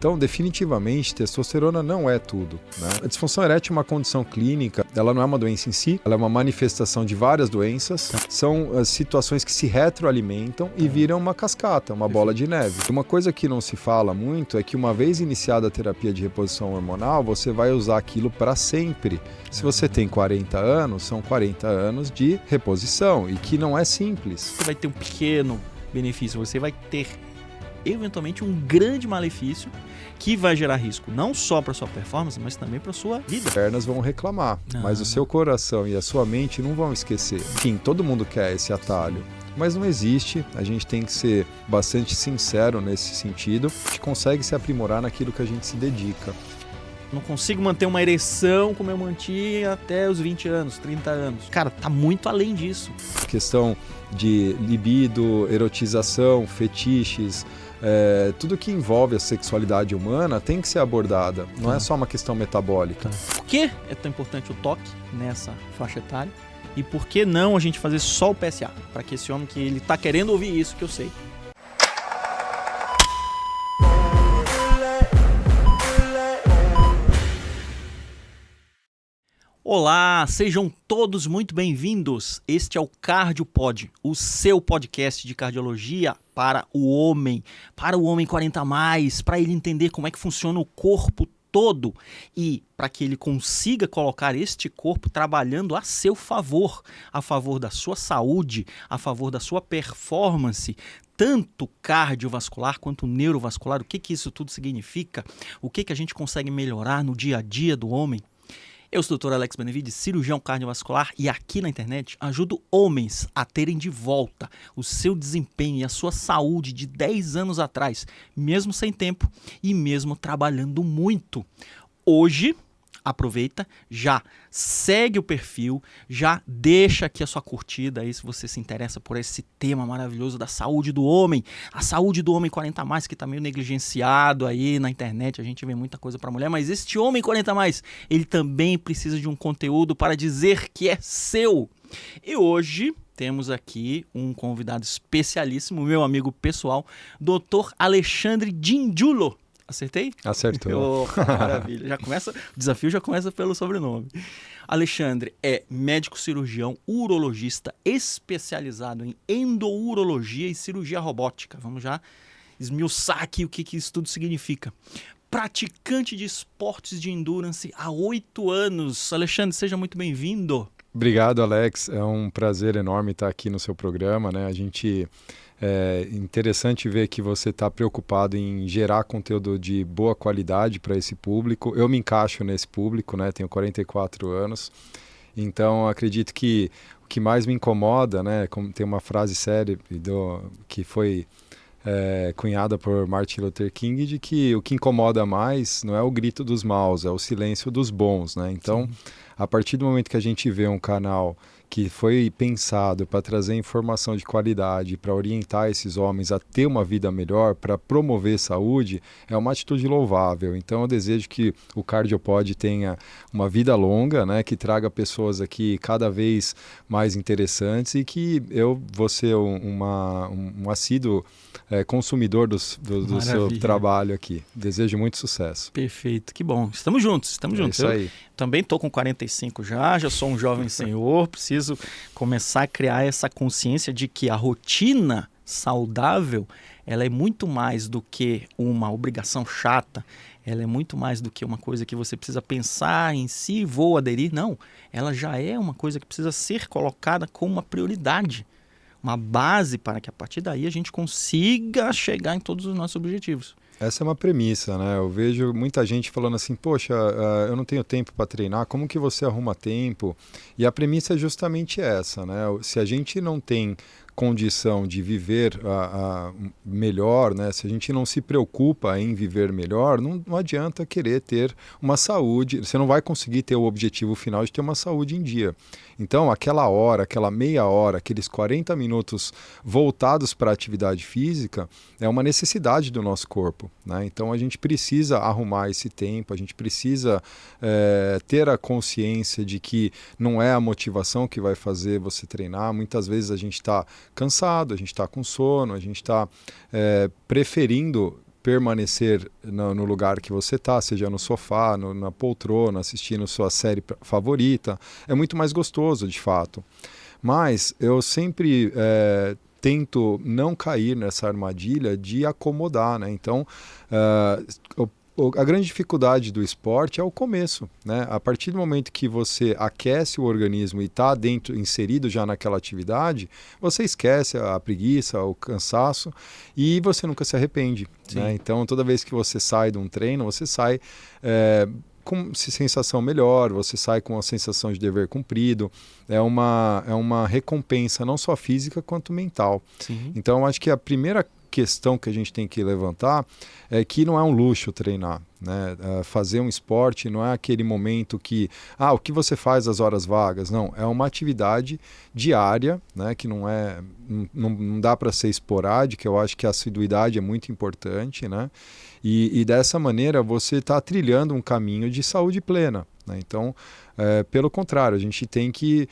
Então, definitivamente, testosterona não é tudo, né? A disfunção erétil é uma condição clínica, ela não é uma doença em si, ela é uma manifestação de várias doenças, são situações que se retroalimentam e viram uma cascata, uma bola de neve. Uma coisa que não se fala muito é que uma vez iniciada a terapia de reposição hormonal, você vai usar aquilo para sempre. Se você tem 40 anos, são 40 anos de reposição e que não é simples. Você vai ter um pequeno benefício, você vai ter eventualmente um grande malefício que vai gerar risco não só para sua performance, mas também para sua vida. As pernas vão reclamar, mas o seu coração e a sua mente não vão esquecer. Enfim, todo mundo quer esse atalho, mas não existe. A gente tem que ser bastante sincero nesse sentido. A gente consegue se aprimorar naquilo que a gente se dedica. Não consigo manter uma ereção como eu mantinha até os 20 anos, 30 anos. Cara, tá muito além disso. Questão de libido, erotização, fetiches, tudo que envolve a sexualidade humana tem que ser abordada. Não é só uma questão metabólica. Por que é tão importante o toque nessa faixa etária? E por que não a gente fazer só o PSA? Para que esse homem que ele tá querendo ouvir isso, que eu sei. Olá, sejam todos muito bem-vindos. Este é o CardioPod, o seu podcast de cardiologia para o homem 40+, para ele entender como é que funciona o corpo todo e para que ele consiga colocar este corpo trabalhando a seu favor, a favor da sua saúde, a favor da sua performance, tanto cardiovascular quanto neurovascular. O que isso tudo significa? O que a gente consegue melhorar no dia a dia do homem? Eu sou o Dr. Alex Benevides, cirurgião cardiovascular, e aqui na internet ajudo homens a terem de volta o seu desempenho e a sua saúde de 10 anos atrás, mesmo sem tempo e mesmo trabalhando muito. Hoje, aproveita, já segue o perfil, já deixa aqui a sua curtida aí se você se interessa por esse tema maravilhoso da saúde do homem, a saúde do homem 40+, que tá meio negligenciado aí na internet, a gente vê muita coisa para mulher, mas este homem 40+, ele também precisa de um conteúdo para dizer que é seu. E hoje temos aqui um convidado especialíssimo, meu amigo pessoal, Dr. Alexandre Gingiulo. Acertei? Acertou. Oh, maravilha. O desafio já começa pelo sobrenome. Alexandre é médico cirurgião, urologista, especializado em endourologia e cirurgia robótica. Vamos já esmiuçar aqui o que isso tudo significa. Praticante de esportes de endurance há 8 anos. Alexandre, seja muito bem-vindo. Obrigado, Alex. É um prazer enorme estar aqui no seu programa, né? É interessante ver que você está preocupado em gerar conteúdo de boa qualidade para esse público. Eu me encaixo nesse público, né? Tenho 44 anos, então acredito que o que mais me incomoda, né? Como tem uma frase célebre que foi cunhada por Martin Luther King, de que o que incomoda mais não é o grito dos maus, é o silêncio dos bons, né? Então, a partir do momento que a gente vê um canal que foi pensado para trazer informação de qualidade, para orientar esses homens a ter uma vida melhor, para promover saúde, é uma atitude louvável. Então eu desejo que o CardioPod tenha uma vida longa, né, que traga pessoas aqui cada vez mais interessantes e que eu vou ser um assíduo consumidor do seu trabalho aqui. Desejo muito sucesso. Perfeito, que bom. Estamos juntos. Isso aí. Eu também estou com 45 já sou um jovem senhor, preciso começar a criar essa consciência de que a rotina saudável, ela é muito mais do que uma obrigação chata, ela é muito mais do que uma coisa que você precisa pensar em si, vou aderir. Não, ela já é uma coisa que precisa ser colocada como uma prioridade, uma base para que a partir daí a gente consiga chegar em todos os nossos objetivos. Essa é uma premissa, né? Eu vejo muita gente falando assim, poxa, eu não tenho tempo para treinar, como que você arruma tempo? E a premissa é justamente essa, né? Se a gente não tem condição de viver melhor, né? Se a gente não se preocupa em viver melhor, não adianta querer ter uma saúde, você não vai conseguir ter o objetivo final de ter uma saúde em dia. Então, aquela hora, aquela meia hora, aqueles 40 minutos voltados para a atividade física é uma necessidade do nosso corpo, né? Então, a gente precisa arrumar esse tempo, a gente precisa ter a consciência de que não é a motivação que vai fazer você treinar. Muitas vezes a gente está cansado, a gente está com sono, a gente está preferindo permanecer no lugar que você está, seja no sofá, na poltrona, assistindo sua série favorita. É muito mais gostoso, de fato. Mas eu sempre tento não cair nessa armadilha de acomodar, né? Então, a grande dificuldade do esporte é o começo, né? A partir do momento que você aquece o organismo e está inserido já naquela atividade, você esquece a preguiça, o cansaço e você nunca se arrepende, né? Então, toda vez que você sai de um treino, você sai com sensação melhor, você sai com a sensação de dever cumprido. É uma recompensa não só física quanto mental. Sim. Então, eu acho que a primeira questão que a gente tem que levantar é que não é um luxo treinar, né? Fazer um esporte não é aquele momento que, o que você faz às horas vagas? Não, é uma atividade diária, né? Que não dá para ser esporádica. Eu acho que a assiduidade é muito importante, né? E dessa maneira você está trilhando um caminho de saúde plena, né? Então, pelo contrário, a gente tem que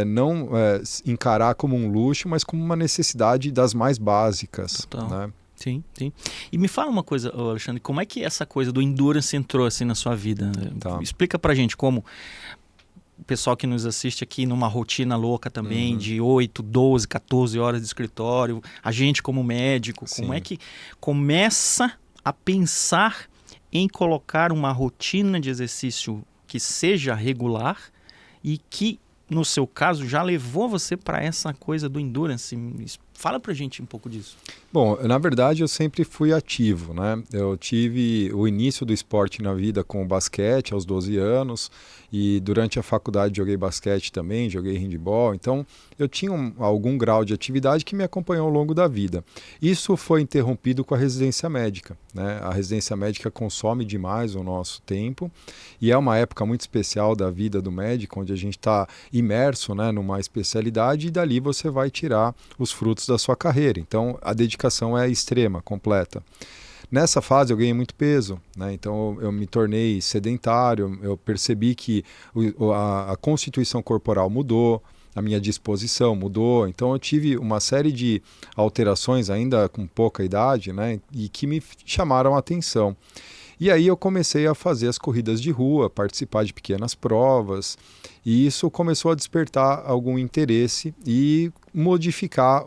não encarar como um luxo, mas como uma necessidade das mais básicas. Total. Né? Sim, sim. E me fala uma coisa, Alexandre, como é que essa coisa do endurance entrou assim na sua vida? Tá. Explica pra gente como o pessoal que nos assiste aqui numa rotina louca também, de 8, 12, 14 horas de escritório, a gente como médico, como é que começa a pensar em colocar uma rotina de exercício que seja regular e que, no seu caso, já levou você para essa coisa do endurance? Fala pra gente um pouco disso. Bom, na verdade eu sempre fui ativo, né? Eu tive o início do esporte na vida com o basquete aos 12 anos e durante a faculdade joguei basquete também, joguei handebol, então eu tinha algum grau de atividade que me acompanhou ao longo da vida. Isso foi interrompido com a residência médica, né? A residência médica consome demais o nosso tempo e é uma época muito especial da vida do médico, onde a gente está imerso, né, numa especialidade e dali você vai tirar os frutos da sua carreira. Então a dedicação é extrema, completa. Nessa fase eu ganhei muito peso, né? Então eu me tornei sedentário, eu percebi que a constituição corporal mudou, a minha disposição mudou, então eu tive uma série de alterações ainda com pouca idade, né? E que me chamaram a atenção. E aí eu comecei a fazer as corridas de rua, participar de pequenas provas, e isso começou a despertar algum interesse e modificar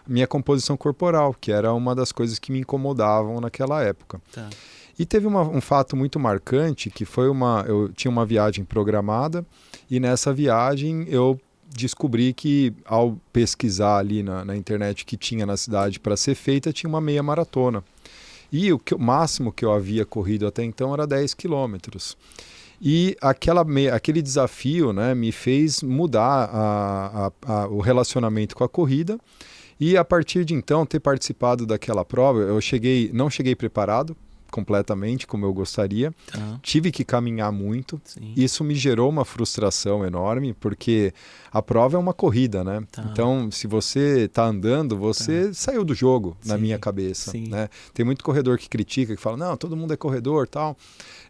minha composição corporal, que era uma das coisas que me incomodavam naquela época. Tá. E teve um fato muito marcante, que foi eu tinha uma viagem programada, e nessa viagem eu descobri que, ao pesquisar ali na internet que tinha na cidade para ser feita, tinha uma meia maratona. E o máximo que eu havia corrido até então era 10 quilômetros. E aquele desafio, né, me fez mudar o relacionamento com a corrida. E a partir de então, ter participado daquela prova, não cheguei preparado completamente como eu gostaria. Tive que caminhar muito. Sim. Isso me gerou uma frustração enorme, porque a prova é uma corrida, né? Então, se você está andando, você saiu do jogo, na minha cabeça. Né? Tem muito corredor que critica, que fala, não, todo mundo é corredor, tal.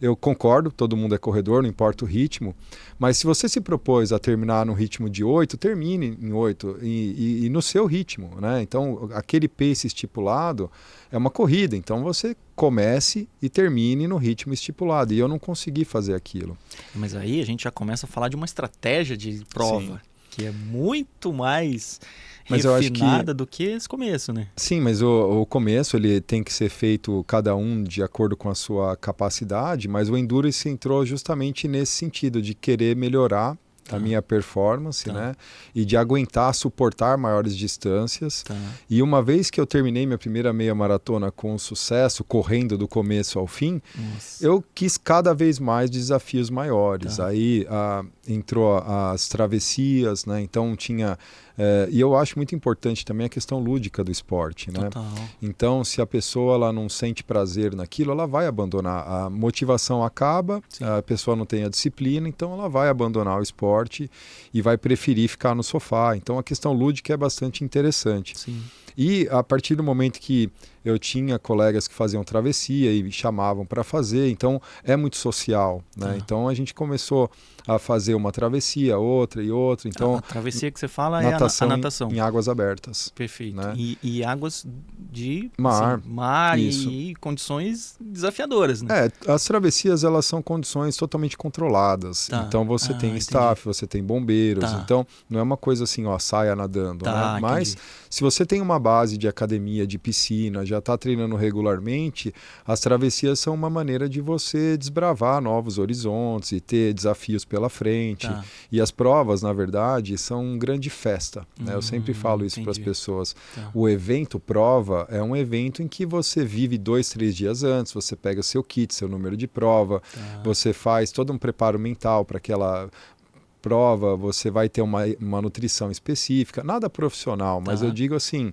Eu concordo, todo mundo é corredor, não importa o ritmo, mas se você se propôs a terminar no ritmo de 8, termine em 8 e no seu ritmo, né? Então, aquele pace estipulado é uma corrida, então você comece e termine no ritmo estipulado, e eu não consegui fazer aquilo. Mas aí a gente já começa a falar de uma estratégia de prova, que é muito mais refinada do que esse começo, né? Sim, mas o começo ele tem que ser feito cada um de acordo com a sua capacidade, mas o Endurance entrou justamente nesse sentido de querer melhorar a minha performance, né? E de aguentar, suportar maiores distâncias. E uma vez que eu terminei minha primeira meia maratona com sucesso, correndo do começo ao fim, eu quis cada vez mais desafios maiores. Aí entrou as travessias, né? Então tinha... e eu acho muito importante também a questão lúdica do esporte, né? Então, se a pessoa ela não sente prazer naquilo, ela vai abandonar. A motivação acaba, a pessoa não tem a disciplina, então ela vai abandonar o esporte e vai preferir ficar no sofá. Então, a questão lúdica é bastante interessante. E a partir do momento que eu tinha colegas que faziam travessia e me chamavam para fazer, então é muito social, né? Então a gente começou a fazer uma travessia, outra e outra. Então, a travessia que você fala natação é a natação. Em águas abertas. Perfeito. Né? E águas de mar, mar e condições desafiadoras, né? As travessias, elas são condições totalmente controladas. Tá. Então você tem staff, você tem bombeiros. Então não é uma coisa assim, saia nadando, né? Mas se você tem uma base de academia, de piscina, já está treinando regularmente, as travessias são uma maneira de você desbravar novos horizontes e ter desafios pela frente. E as provas, na verdade, são uma grande festa, né? Eu sempre falo isso para as pessoas. O evento prova é um evento em que você vive 2, 3 dias antes, você pega seu kit, seu número de prova, você faz todo um preparo mental para aquela prova, você vai ter uma nutrição específica, nada profissional, mas eu digo assim,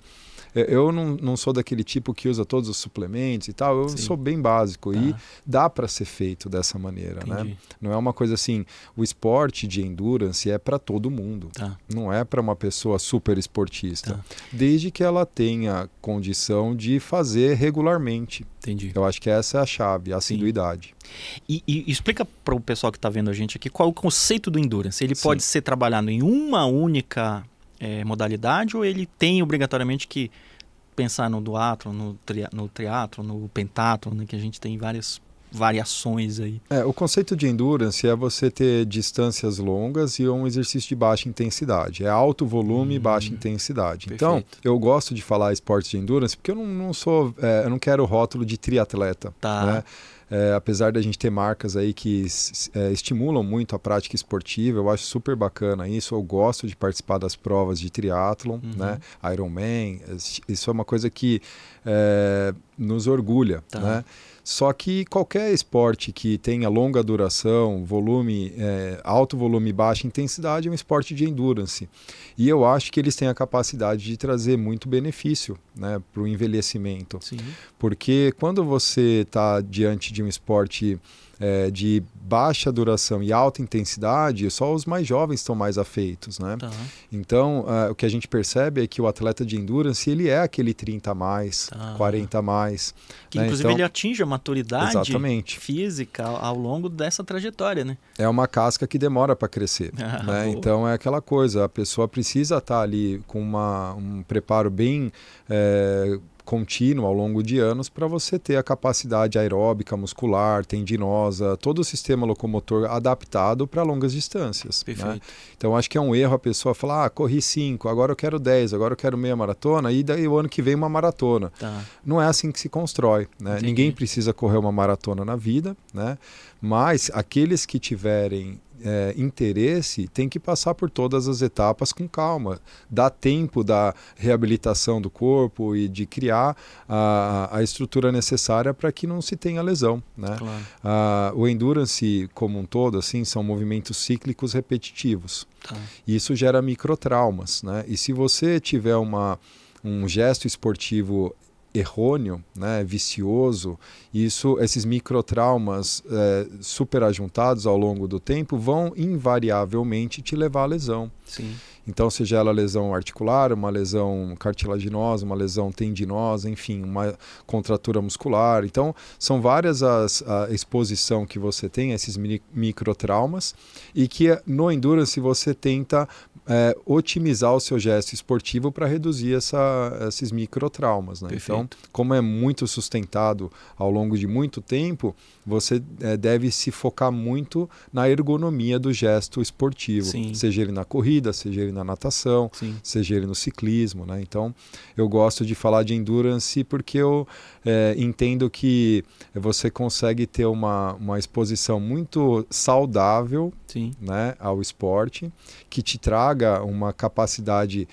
eu não sou daquele tipo que usa todos os suplementos e tal, eu sou bem básico e dá para ser feito dessa maneira, né? Não é uma coisa assim, o esporte de endurance é para todo mundo, não é para uma pessoa super esportista, desde que ela tenha condição de fazer regularmente. Entendi. Eu acho que essa é a chave, a assiduidade. E explica para o pessoal que está vendo a gente aqui qual é o conceito do endurance. Ele pode ser trabalhado em uma única modalidade ou ele tem obrigatoriamente que pensar no duatlon, no triatlon, no pentátlon, né, que a gente tem várias variações aí. O conceito de endurance é você ter distâncias longas e um exercício de baixa intensidade. É alto volume e baixa intensidade. Perfeito. Então, eu gosto de falar esporte de endurance porque eu não quero o rótulo de triatleta. Né? Apesar da gente ter marcas aí que estimulam muito a prática esportiva, eu acho super bacana isso. Eu gosto de participar das provas de triatlon, né? Ironman, isso é uma coisa que nos orgulha, né? Só que qualquer esporte que tenha longa duração, alto volume e baixa intensidade é um esporte de endurance. E eu acho que eles têm a capacidade de trazer muito benefício, né, para o envelhecimento. Sim. Porque quando você está diante de um esporte de baixa duração e alta intensidade, só os mais jovens estão mais afeitos, né? Então, o que a gente percebe é que o atleta de endurance, ele é aquele 30 a mais, 40 a mais. Que inclusive ele atinge a maturidade física ao longo dessa trajetória, né? É uma casca que demora para crescer, né? Então é aquela coisa, a pessoa precisa estar ali com um preparo bem contínuo ao longo de anos para você ter a capacidade aeróbica, muscular, tendinosa, todo o sistema locomotor adaptado para longas distâncias. Perfeito. Né? Então acho que é um erro a pessoa falar, corri 5, agora eu quero 10, agora eu quero meia maratona e daí o ano que vem uma maratona. Não é assim que se constrói. Né? Ninguém precisa correr uma maratona na vida, né? Mas aqueles que tiverem interesse tem que passar por todas as etapas com calma. Dá tempo da reabilitação do corpo e de criar a estrutura necessária para que não se tenha lesão. Né? O endurance como um todo assim, são movimentos cíclicos repetitivos. Isso gera microtraumas. Né? E se você tiver um gesto esportivo errôneo, né, vicioso, esses microtraumas superajuntados ao longo do tempo vão invariavelmente te levar à lesão. Sim. Então, seja ela lesão articular, uma lesão cartilaginosa, uma lesão tendinosa, enfim, uma contratura muscular. Então, são várias a exposição que você tem a esses microtraumas e que no endurance você tenta otimizar o seu gesto esportivo para reduzir esses microtraumas. Né? Então, como é muito sustentado ao longo de muito tempo, você deve se focar muito na ergonomia do gesto esportivo, seja ele na corrida, seja ele na natação, seja ele no ciclismo. Né? Então, eu gosto de falar de endurance porque eu entendo que você consegue ter uma exposição muito saudável, né, ao esporte, que te traga uma capacidade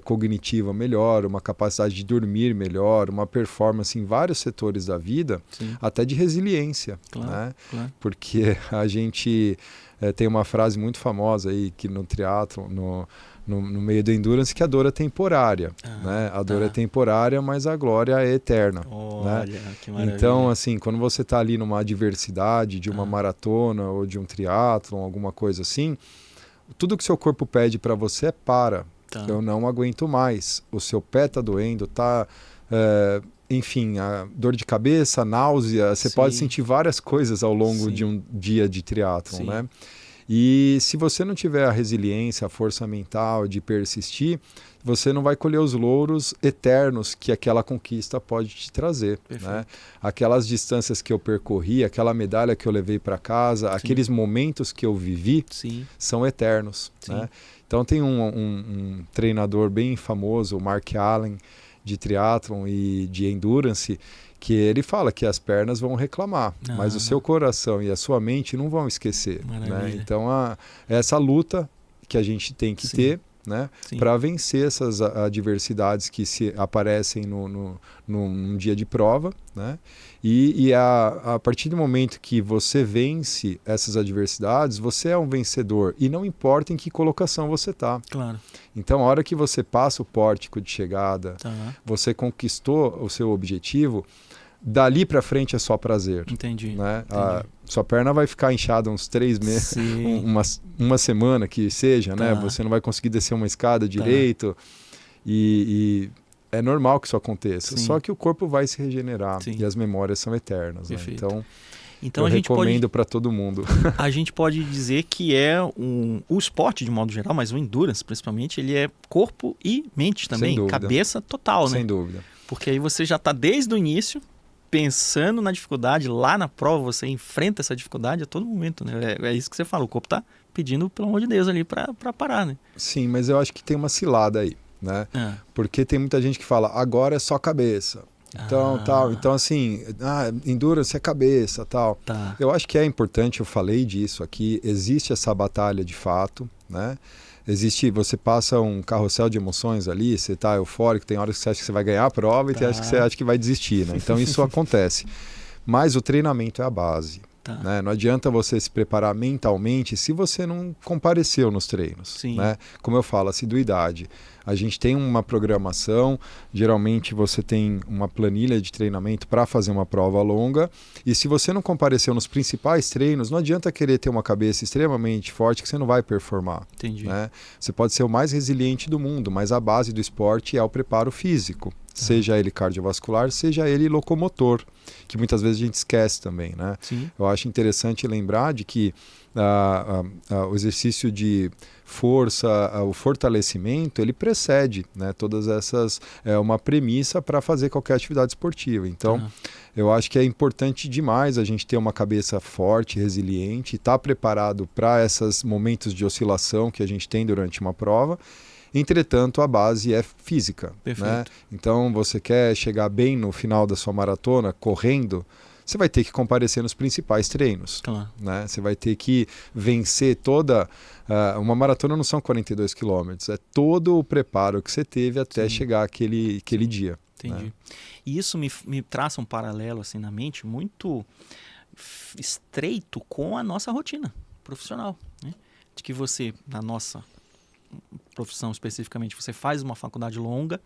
cognitiva melhor, uma capacidade de dormir melhor, uma performance em vários setores da vida, até de resiliência. Né? Porque a gente tem uma frase muito famosa aí que no triatlon, no meio do endurance, que a dor é temporária. Né? A dor é temporária, mas a glória é eterna. Olha, né? Que maravilha. Então, assim, quando você está ali numa adversidade de uma maratona ou de um triatlon, alguma coisa assim, tudo que seu corpo pede para você é para. Tá. Eu não aguento mais. O seu pé está doendo, enfim, a dor de cabeça, náusea, você pode sentir várias coisas ao longo de um dia de triatlon, né? E se você não tiver a resiliência, a força mental de persistir, você não vai colher os louros eternos que aquela conquista pode te trazer, né? Aquelas distâncias que eu percorri, aquela medalha que eu levei para casa, aqueles momentos que eu vivi, são eternos, né? Então tem um treinador bem famoso, o Mark Allen, de triatlon e de endurance, que ele fala que as pernas vão reclamar, mas o seu coração e a sua mente não vão esquecer, né? Então essa luta que a gente tem que ter, né, para vencer essas adversidades que se aparecem num dia de prova, né? E a partir do momento que você vence essas adversidades, você é um vencedor e não importa em que colocação você está. Claro. Então, a hora que você passa o pórtico de chegada, você conquistou o seu objetivo, dali para frente é só prazer. Entendi. Né? A sua perna vai ficar inchada uns 3 meses, uma semana que seja, né? Você não vai conseguir descer uma escada direito e é normal que isso aconteça. Só que o corpo vai se regenerar e as memórias são eternas. Né? Então eu recomendo para todo mundo. A gente pode dizer que o esporte de modo geral, mas o endurance principalmente, ele é corpo e mente também, cabeça total, né? Sem dúvida. Porque aí você já está desde o início pensando na dificuldade, lá na prova você enfrenta essa dificuldade a todo momento, né? É isso que você fala, o corpo está pedindo, pelo amor de Deus, ali para parar, né? Sim, mas eu acho que tem uma cilada aí, né? Porque tem muita gente que fala, agora é só cabeça. Então assim, endurance é cabeça, tal. Eu acho que é importante, eu falei disso aqui, existe essa batalha de fato, né? Você passa um carrossel de emoções ali, você está eufórico, tem horas que você acha que você vai ganhar a prova e tem horas que você acha que vai desistir, né? Então isso acontece. Mas o treinamento é a base. Né? Não adianta você se preparar mentalmente se você não compareceu nos treinos. Né? Como eu falo, assiduidade. A gente tem uma programação, geralmente você tem uma planilha de treinamento para fazer uma prova longa, e se você não compareceu nos principais treinos, não adianta querer ter uma cabeça extremamente forte que você não vai performar. Né? Você pode ser o mais resiliente do mundo, mas a base do esporte é o preparo físico, seja ele cardiovascular, seja ele locomotor, que muitas vezes a gente esquece também. Né? Eu acho interessante lembrar de que o exercício de força, o fortalecimento, ele precede, né, todas essas, uma premissa para fazer qualquer atividade esportiva. Então, eu acho que é importante demais a gente ter uma cabeça forte, resiliente, estar preparado para esses momentos de oscilação que a gente tem durante uma prova. Entretanto, a base é física. Né? Então, você quer chegar bem no final da sua maratona, correndo, você vai ter que comparecer nos principais treinos. Né? Você vai ter que vencer toda... uma maratona não são 42 quilômetros, é todo o preparo que você teve até chegar aquele dia. Entendi. Né? E isso me traça um paralelo assim, na mente muito estreito com a nossa rotina profissional. Né? De que você, na nossa profissão especificamente, você faz uma faculdade longa,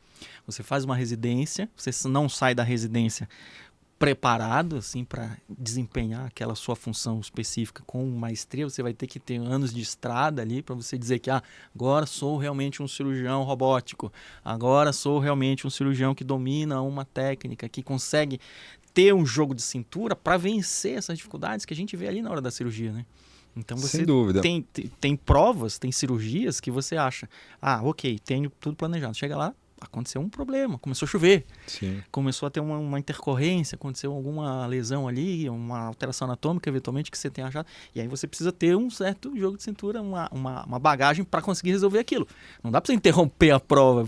você faz uma residência, você não sai da residência preparado assim para desempenhar aquela sua função específica com maestria. Você vai ter que ter anos de estrada ali para você dizer que agora sou realmente um cirurgião robótico, agora sou realmente um cirurgião que domina uma técnica, que consegue ter um jogo de cintura para vencer essas dificuldades que a gente vê ali na hora da cirurgia, né? Então você Sem dúvida. Tem provas, tem cirurgias que você acha, ok, tenho tudo planejado. Chega lá, aconteceu um problema, começou a chover, começou a ter uma intercorrência, aconteceu alguma lesão ali, uma alteração anatômica eventualmente que você tenha achado, e aí você precisa ter um certo jogo de cintura, uma bagagem para conseguir resolver aquilo. Não dá para você interromper a prova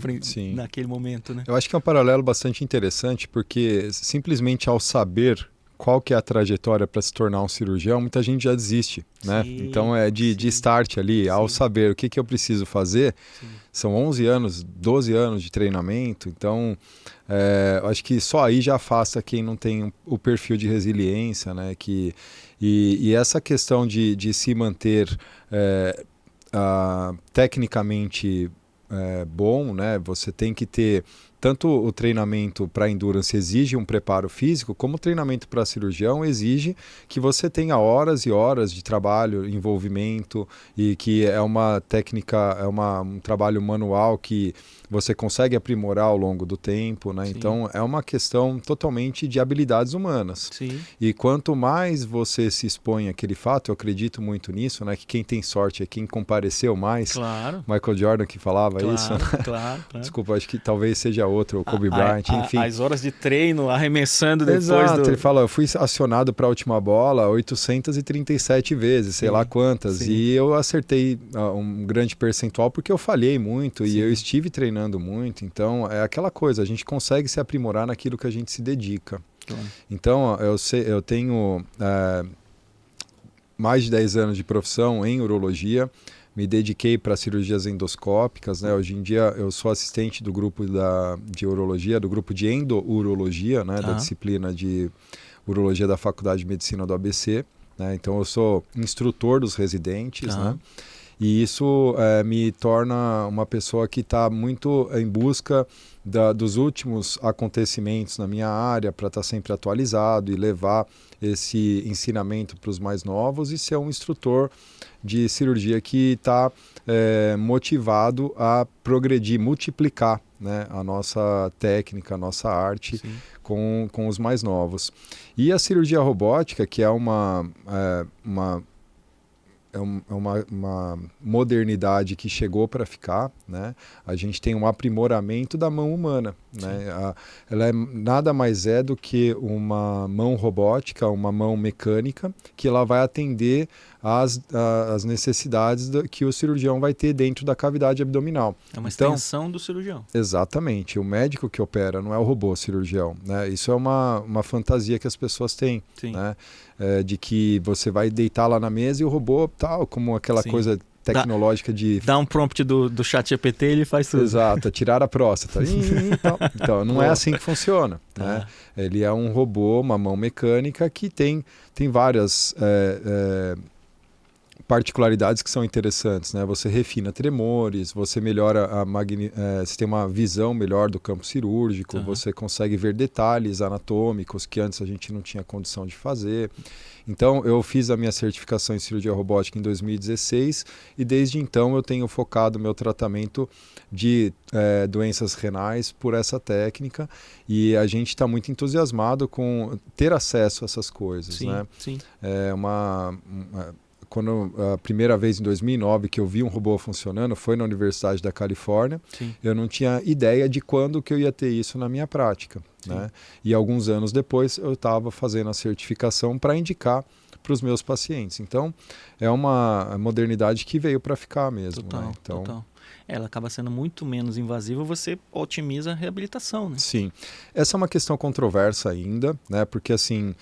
naquele momento, né? Eu acho que é um paralelo bastante interessante, porque simplesmente ao saber qual que é a trajetória para se tornar um cirurgião, muita gente já desiste, né? Então é de start ali, ao saber o que eu preciso fazer, são 11 anos, 12 anos de treinamento, então acho que só aí já afasta quem não tem o perfil de resiliência, né? E essa questão de se manter tecnicamente bom, né? Você tem que tanto o treinamento para endurance exige um preparo físico, como o treinamento para cirurgião exige que você tenha horas e horas de trabalho, envolvimento, e que é uma técnica, um trabalho manual que você consegue aprimorar ao longo do tempo, né? Então é uma questão totalmente de habilidades humanas. Sim. E quanto mais você se expõe àquele fato, eu acredito muito nisso, né? Que quem tem sorte é quem compareceu mais. Claro. Michael Jordan que falava isso, né? Claro. Desculpa, acho que talvez seja outro, o Kobe Bryant, enfim. As horas de treino, arremessando depois Exato, ele fala, eu fui acionado para a última bola 837 vezes, sei lá quantas, e eu acertei um grande percentual porque eu falhei muito e eu estive treinando muito, então é aquela coisa, a gente consegue se aprimorar naquilo que a gente se dedica. Então, eu tenho mais de 10 anos de profissão em urologia, me dediquei para cirurgias endoscópicas, né? Hoje em dia eu sou assistente do grupo de urologia, do grupo de endourologia, né? Da disciplina de urologia da Faculdade de Medicina do ABC, né? Então eu sou instrutor dos residentes, né? E isso me torna uma pessoa que está muito em busca dos últimos acontecimentos na minha área para estar sempre atualizado e levar esse ensinamento para os mais novos e ser um instrutor de cirurgia que está motivado a progredir, multiplicar, né, a nossa técnica, a nossa arte com os mais novos. E a cirurgia robótica, que é uma modernidade que chegou para ficar, né? A gente tem um aprimoramento da mão humana, né? Ela nada mais é do que uma mão robótica, uma mão mecânica, que ela vai atender às necessidades que o cirurgião vai ter dentro da cavidade abdominal. É uma extensão do cirurgião. Exatamente. O médico que opera não é o robô cirurgião, né? Isso é uma fantasia que as pessoas têm, né? De que você vai deitar lá na mesa e o robô tal, como aquela coisa tecnológica de... Dá um prompt do chat GPT e ele faz tudo. Exato, tirar a próstata. Então, não é assim que funciona, né? Ele é um robô, uma mão mecânica que tem várias particularidades que são interessantes, né? Você refina tremores, você melhora você tem uma visão melhor do campo cirúrgico, você consegue ver detalhes anatômicos que antes a gente não tinha condição de fazer. Então, eu fiz a minha certificação em cirurgia robótica em 2016 e desde então eu tenho focado meu tratamento de doenças renais por essa técnica e a gente está muito entusiasmado com ter acesso a essas coisas, né? Sim. Quando a primeira vez em 2009 que eu vi um robô funcionando foi na Universidade da Califórnia. Eu não tinha ideia de quando que eu ia ter isso na minha prática, né? E alguns anos depois eu estava fazendo a certificação para indicar para os meus pacientes. Então é uma modernidade que veio para ficar mesmo. Total. Ela acaba sendo muito menos invasiva, você otimiza a reabilitação, né? Sim. Essa é uma questão controversa ainda, né? Porque assim,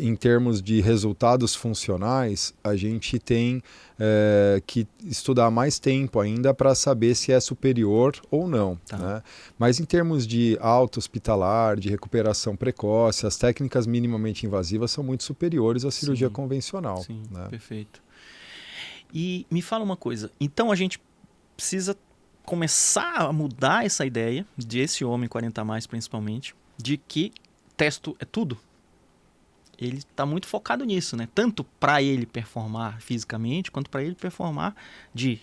em termos de resultados funcionais, a gente tem que estudar mais tempo ainda para saber se é superior ou não, né? Mas em termos de alta hospitalar, de recuperação precoce, as técnicas minimamente invasivas são muito superiores à cirurgia convencional. Sim, né? Perfeito. E me fala uma coisa, então a gente precisa começar a mudar essa ideia, desse homem 40 a mais principalmente, de que testo é tudo. Ele está muito focado nisso, né? Tanto para ele performar fisicamente, quanto para ele performar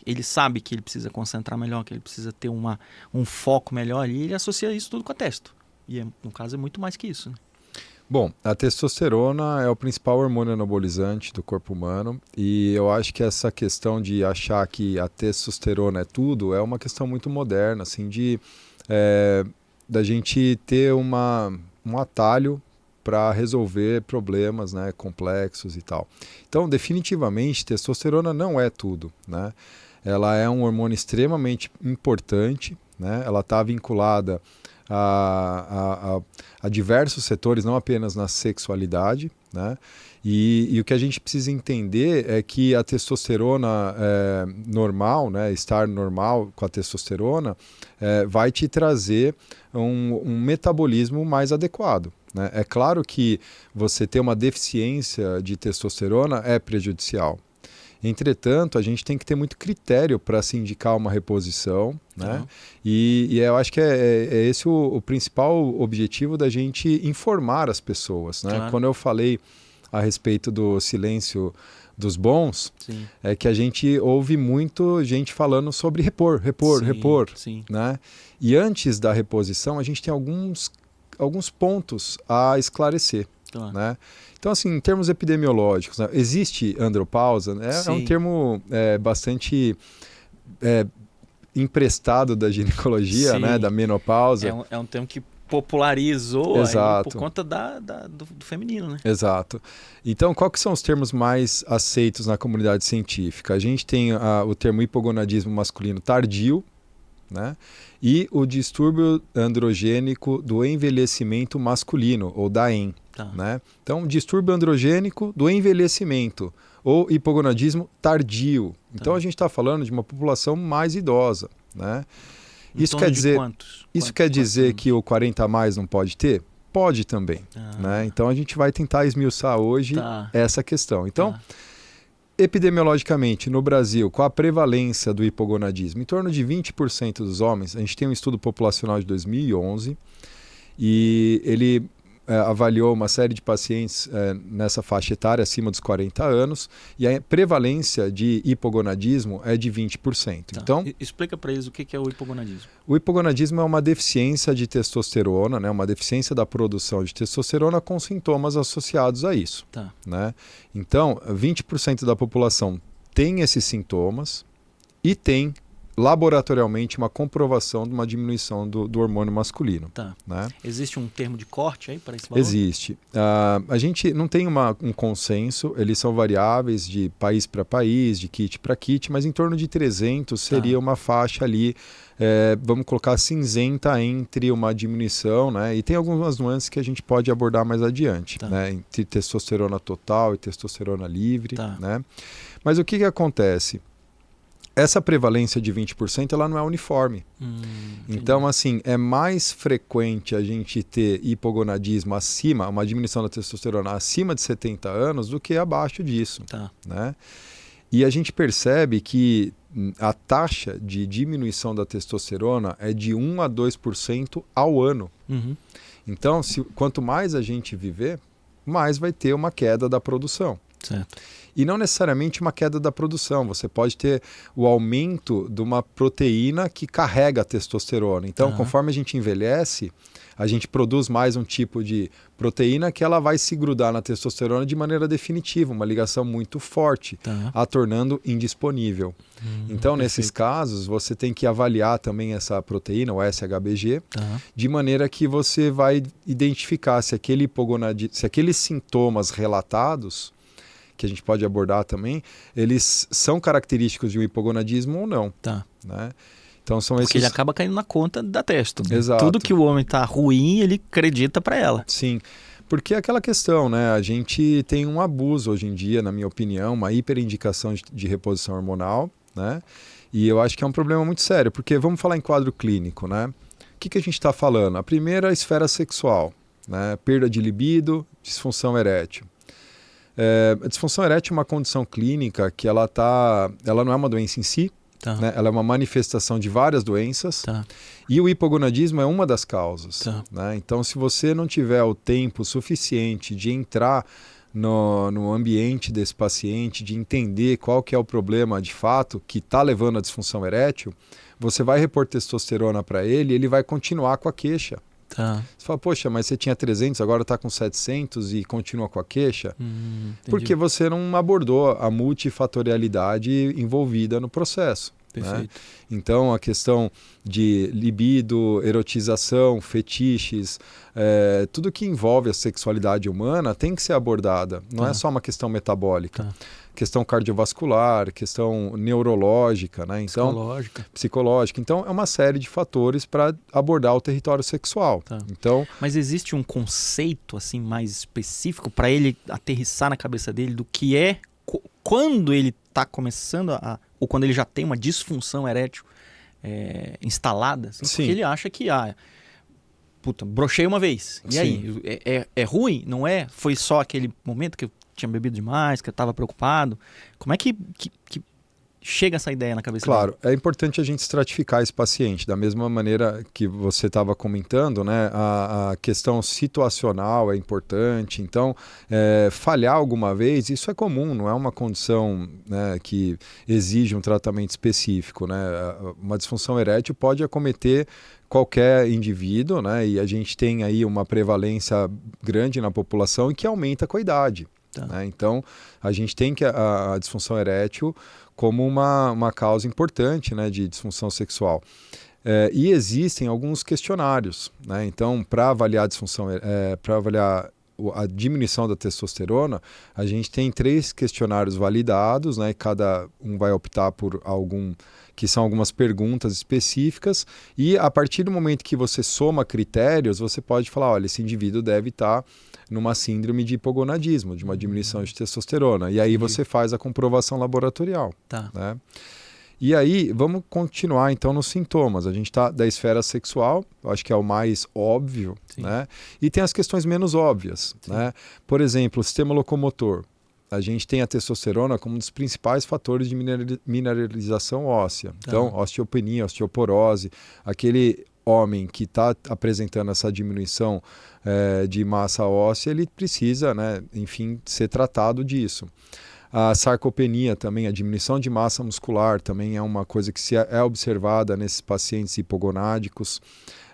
ele sabe que ele precisa concentrar melhor, que ele precisa ter um foco melhor e ele associa isso tudo com a testo. E no caso é muito mais que isso, né? Bom, a testosterona é o principal hormônio anabolizante do corpo humano e eu acho que essa questão de achar que a testosterona é tudo é uma questão muito moderna, assim, da gente ter um atalho para resolver problemas, né, complexos e tal. Então, definitivamente, testosterona não é tudo, né? Ela é um hormônio extremamente importante, né? Ela está vinculada a diversos setores, não apenas na sexualidade, né? E o que a gente precisa entender é que a testosterona normal, né, estar normal com a testosterona, vai te trazer um metabolismo mais adequado, né? É claro que você ter uma deficiência de testosterona é prejudicial. Entretanto, a gente tem que ter muito critério para se indicar uma reposição, né? E eu acho que é esse o principal objetivo da gente informar as pessoas, né? Claro. Quando eu falei a respeito do silêncio dos bons, Sim. é que a gente ouve muito gente falando sobre repor, Sim. né? E antes da reposição, a gente tem alguns pontos a esclarecer, Claro. né? Então, assim, em termos epidemiológicos, né? Existe andropausa, né? É um termo bastante emprestado da ginecologia, né? Da menopausa. É um termo que popularizou aí por conta do feminino, né? Exato. Então, quais são os termos mais aceitos na comunidade científica? A gente tem o termo hipogonadismo masculino tardio, né? E o distúrbio androgênico do envelhecimento masculino, ou DAEM. Né? Então, distúrbio androgênico do envelhecimento, ou hipogonadismo tardio. Então, a gente está falando de uma população mais idosa, né? Isso quer dizer que o 40 a mais não pode ter? Pode também. Né? Então, a gente vai tentar esmiuçar hoje essa questão. Então, epidemiologicamente, no Brasil, com a prevalência do hipogonadismo, em torno de 20% dos homens, a gente tem um estudo populacional de 2011 e ele avaliou uma série de pacientes nessa faixa etária acima dos 40 anos e a prevalência de hipogonadismo é de 20%. Então, explica para eles o que é o hipogonadismo. O hipogonadismo é uma deficiência de testosterona, né? Uma deficiência da produção de testosterona com sintomas associados a isso. Né? Então, 20% da população tem esses sintomas e tem laboratorialmente uma comprovação de uma diminuição do hormônio masculino. Né? Existe um termo de corte aí para esse valor? Existe. A gente não tem um consenso, eles são variáveis de país para país, de kit para kit, mas em torno de 300 seria uma faixa ali, vamos colocar cinzenta entre uma diminuição, né? E tem algumas nuances que a gente pode abordar mais adiante, né? Entre testosterona total e testosterona livre. Né? Mas o que acontece? Essa prevalência de 20% ela não é uniforme. Então, assim, é mais frequente a gente ter hipogonadismo acima, uma diminuição da testosterona acima de 70 anos do que abaixo disso. Né? E a gente percebe que a taxa de diminuição da testosterona é de 1 a 2% ao ano. Então, quanto mais a gente viver, mais vai ter uma queda da produção. Certo. E não necessariamente uma queda da produção, você pode ter o aumento de uma proteína que carrega a testosterona. Então, conforme a gente envelhece, a gente produz mais um tipo de proteína que ela vai se grudar na testosterona de maneira definitiva, uma ligação muito forte, a tornando indisponível. Então, nesses casos, você tem que avaliar também essa proteína, o SHBG, de maneira que você vai identificar se aqueles sintomas relatados, que a gente pode abordar também, eles são característicos de um hipogonadismo ou não. Né? Então, porque ele acaba caindo na conta da testo. Né? Exato. Tudo que o homem está ruim, ele acredita para ela. Sim, porque é aquela questão, né? A gente tem um abuso hoje em dia, na minha opinião, uma hiperindicação de reposição hormonal, né? E eu acho que é um problema muito sério, porque vamos falar em quadro clínico, né? O que a gente está falando? A primeira, a esfera sexual, né? Perda de libido, disfunção erétil. A disfunção erétil é uma condição clínica que ela não é uma doença em si, né? Ela é uma manifestação de várias doenças e o hipogonadismo é uma das causas. Né? Então, se você não tiver o tempo suficiente de entrar no ambiente desse paciente, de entender qual que é o problema de fato que está levando à disfunção erétil, você vai repor testosterona para ele e ele vai continuar com a queixa. Você fala, poxa, mas você tinha 300, agora está com 700 e continua com a queixa? Porque você não abordou a multifatorialidade envolvida no processo. Né? Então, a questão de libido, erotização, fetiches, tudo que envolve a sexualidade humana tem que ser abordada. Não é só uma questão metabólica. Questão cardiovascular, questão neurológica, né? Então, psicológica. Então, é uma série de fatores para abordar o território sexual. Então, mas existe um conceito assim mais específico para ele aterrissar na cabeça dele do que é quando ele está começando ou quando ele já tem uma disfunção erétil instalada? Assim, porque ele acha que brochei uma vez. E aí? É ruim? Não é? Foi só aquele momento que eu tinha bebido demais, que estava preocupado. Como é que chega essa ideia na cabeça dele? Claro, é importante a gente estratificar esse paciente, da mesma maneira que você estava comentando, né? A questão situacional é importante, então falhar alguma vez, isso é comum, não é uma condição, né, que exige um tratamento específico, né? Uma disfunção erétil pode acometer qualquer indivíduo, né? E a gente tem aí uma prevalência grande na população e que aumenta com a idade. Tá. Né? Então, a gente tem que a disfunção erétil como uma causa importante, né, de disfunção sexual. E existem alguns questionários, né? Então, para avaliar a disfunção, para avaliar a diminuição da testosterona, a gente tem 3 questionários validados, né? E cada um vai optar por que são algumas perguntas específicas, e a partir do momento que você soma critérios, você pode falar, olha, esse indivíduo deve estar numa síndrome de hipogonadismo, de uma diminuição de testosterona. E aí você faz a comprovação laboratorial. Tá. Né? E aí, vamos continuar então nos sintomas. A gente está da esfera sexual, acho que é o mais óbvio, né? E tem as questões menos óbvias. Né? Por exemplo, o sistema locomotor. A gente tem a testosterona como um dos principais fatores de mineralização óssea. Então, osteopenia, osteoporose, aquele homem que está apresentando essa diminuição de massa óssea, ele precisa, né, enfim, ser tratado disso. A sarcopenia também, a diminuição de massa muscular, também é uma coisa que é observada nesses pacientes hipogonádicos.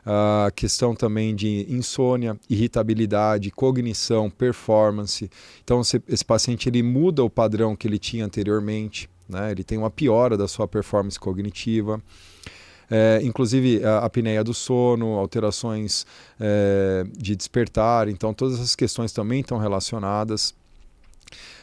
A questão também de insônia, irritabilidade, cognição, performance. Então, esse paciente ele muda o padrão que ele tinha anteriormente, né? Ele tem uma piora da sua performance cognitiva. Inclusive a apneia do sono, alterações de despertar. Então, todas essas questões também estão relacionadas.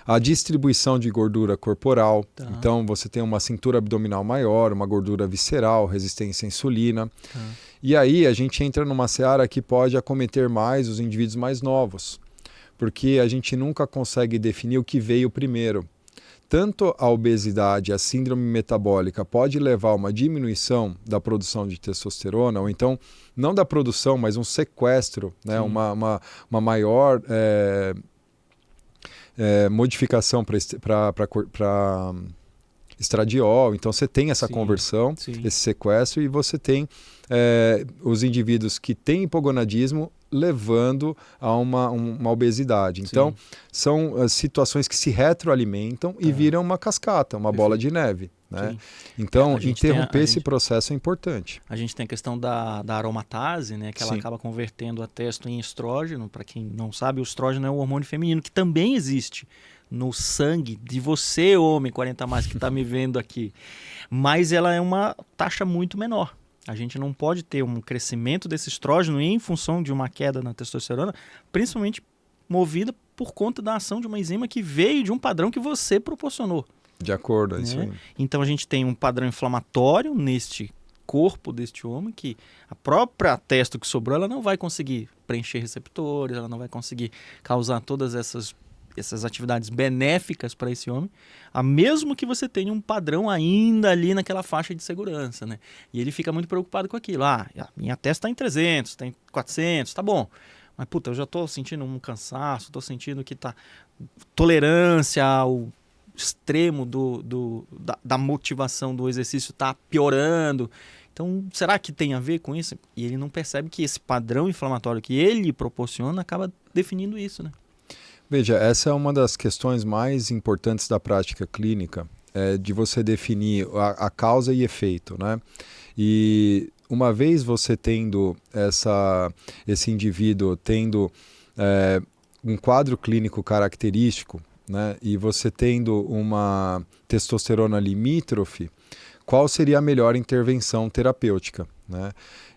A distribuição de gordura corporal. Tá. Então, você tem uma cintura abdominal maior, uma gordura visceral, resistência à insulina. Tá. E aí, a gente entra numa seara que pode acometer mais os indivíduos mais novos, porque a gente nunca consegue definir o que veio primeiro. Tanto a obesidade, a síndrome metabólica pode levar a uma diminuição da produção de testosterona, ou então, não da produção, mas um sequestro, né? uma maior modificação para estradiol. Então você tem essa conversão, esse sequestro, e você tem os indivíduos que têm hipogonadismo levando a uma obesidade. Então são situações que se retroalimentam e viram uma cascata, uma bola de neve. Né? Então, interromper esse processo é importante. A gente tem a questão da aromatase, né? Que ela acaba convertendo a testo em estrógeno. Para quem não sabe, o estrógeno é um hormônio feminino que também existe no sangue de você, homem 40 a mais, que está me vendo aqui. Mas ela é uma taxa muito menor. A gente não pode ter um crescimento desse estrógeno em função de uma queda na testosterona, principalmente movida por conta da ação de uma enzima que veio de um padrão que você proporcionou. De acordo, é isso aí. Então a gente tem um padrão inflamatório neste corpo deste homem, que a própria testo que sobrou, ela não vai conseguir preencher receptores, ela não vai conseguir causar todas essas atividades benéficas para esse homem, mesmo que você tenha um padrão ainda ali naquela faixa de segurança, né? E ele fica muito preocupado com aquilo. Minha testo está em 300, está em 400, tá bom. Mas, eu já estou sentindo um cansaço, estou sentindo que tá tolerância ao extremo da motivação do exercício está piorando. Então, será que tem a ver com isso? E ele não percebe que esse padrão inflamatório que ele proporciona acaba definindo isso, né? Veja, essa é uma das questões mais importantes da prática clínica, de você definir a causa e efeito, né? E uma vez você tendo esse indivíduo tendo um quadro clínico característico, né, e você tendo uma testosterona limítrofe, qual seria a melhor intervenção terapêutica, né?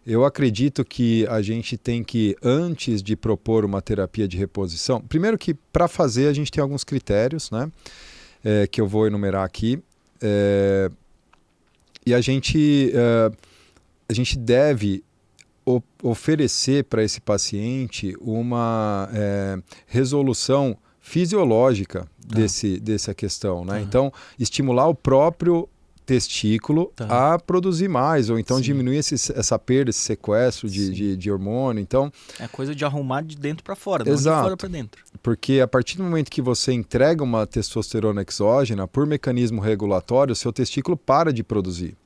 Eu acredito que a gente tem que, antes de propor uma terapia de reposição, primeiro que para fazer a gente tem alguns critérios, né, que eu vou enumerar aqui, e a gente deve oferecer para esse paciente uma resolução fisiológica dessa questão, né? Então, estimular o próprio testículo a produzir mais, ou então diminuir essa perda, esse sequestro de hormônio. Então, é coisa de arrumar de dentro para fora, não de fora para dentro. Porque a partir do momento que você entrega uma testosterona exógena, por mecanismo regulatório, o seu testículo para de produzir.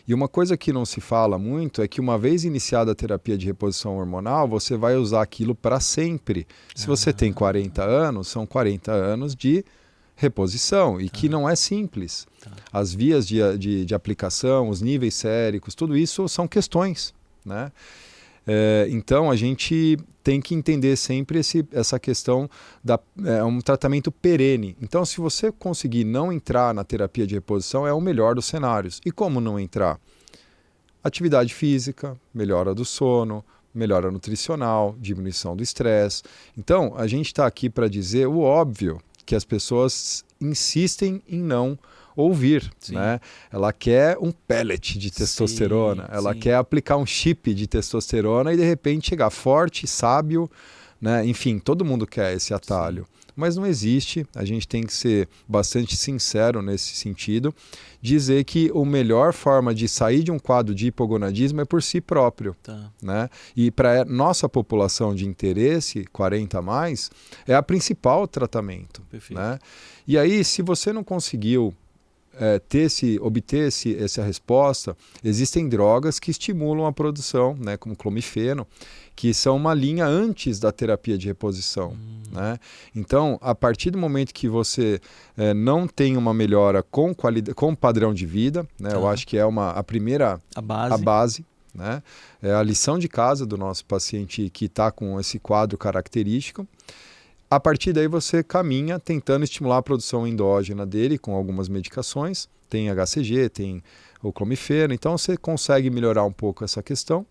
E uma coisa que não se fala muito é que uma vez iniciada a terapia de reposição hormonal, você vai usar aquilo para sempre. Se você tem 40 anos, são 40 anos de reposição, e que não é simples. As vias de aplicação, os níveis séricos, tudo isso são questões, né? Então a gente tem que entender sempre essa questão um tratamento perene. Então, se você conseguir não entrar na terapia de reposição, é o melhor dos cenários. E como não entrar? Atividade física, melhora do sono, melhora nutricional, diminuição do estresse. Então, a gente está aqui para dizer o óbvio, que as pessoas insistem em não ouvir, né? Ela quer um pellet de testosterona, ela quer aplicar um chip de testosterona e de repente chegar forte, sábio, né? Enfim, todo mundo quer esse atalho, mas não existe. A gente tem que ser bastante sincero nesse sentido, dizer que a melhor forma de sair de um quadro de hipogonadismo é por si próprio, né? E para nossa população de interesse, 40 a mais, é a principal tratamento, né? E aí, se você não conseguiu obter essa resposta, existem drogas que estimulam a produção, né, como clomifeno, que são uma linha antes da terapia de reposição, né? Então, a partir do momento que você não tem uma melhora com padrão de vida, né, eu acho que é a base, né? É a lição de casa do nosso paciente que está com esse quadro característico. A partir daí você caminha tentando estimular a produção endógena dele com algumas medicações, tem HCG, tem o clomifeno, então você consegue melhorar um pouco essa questão.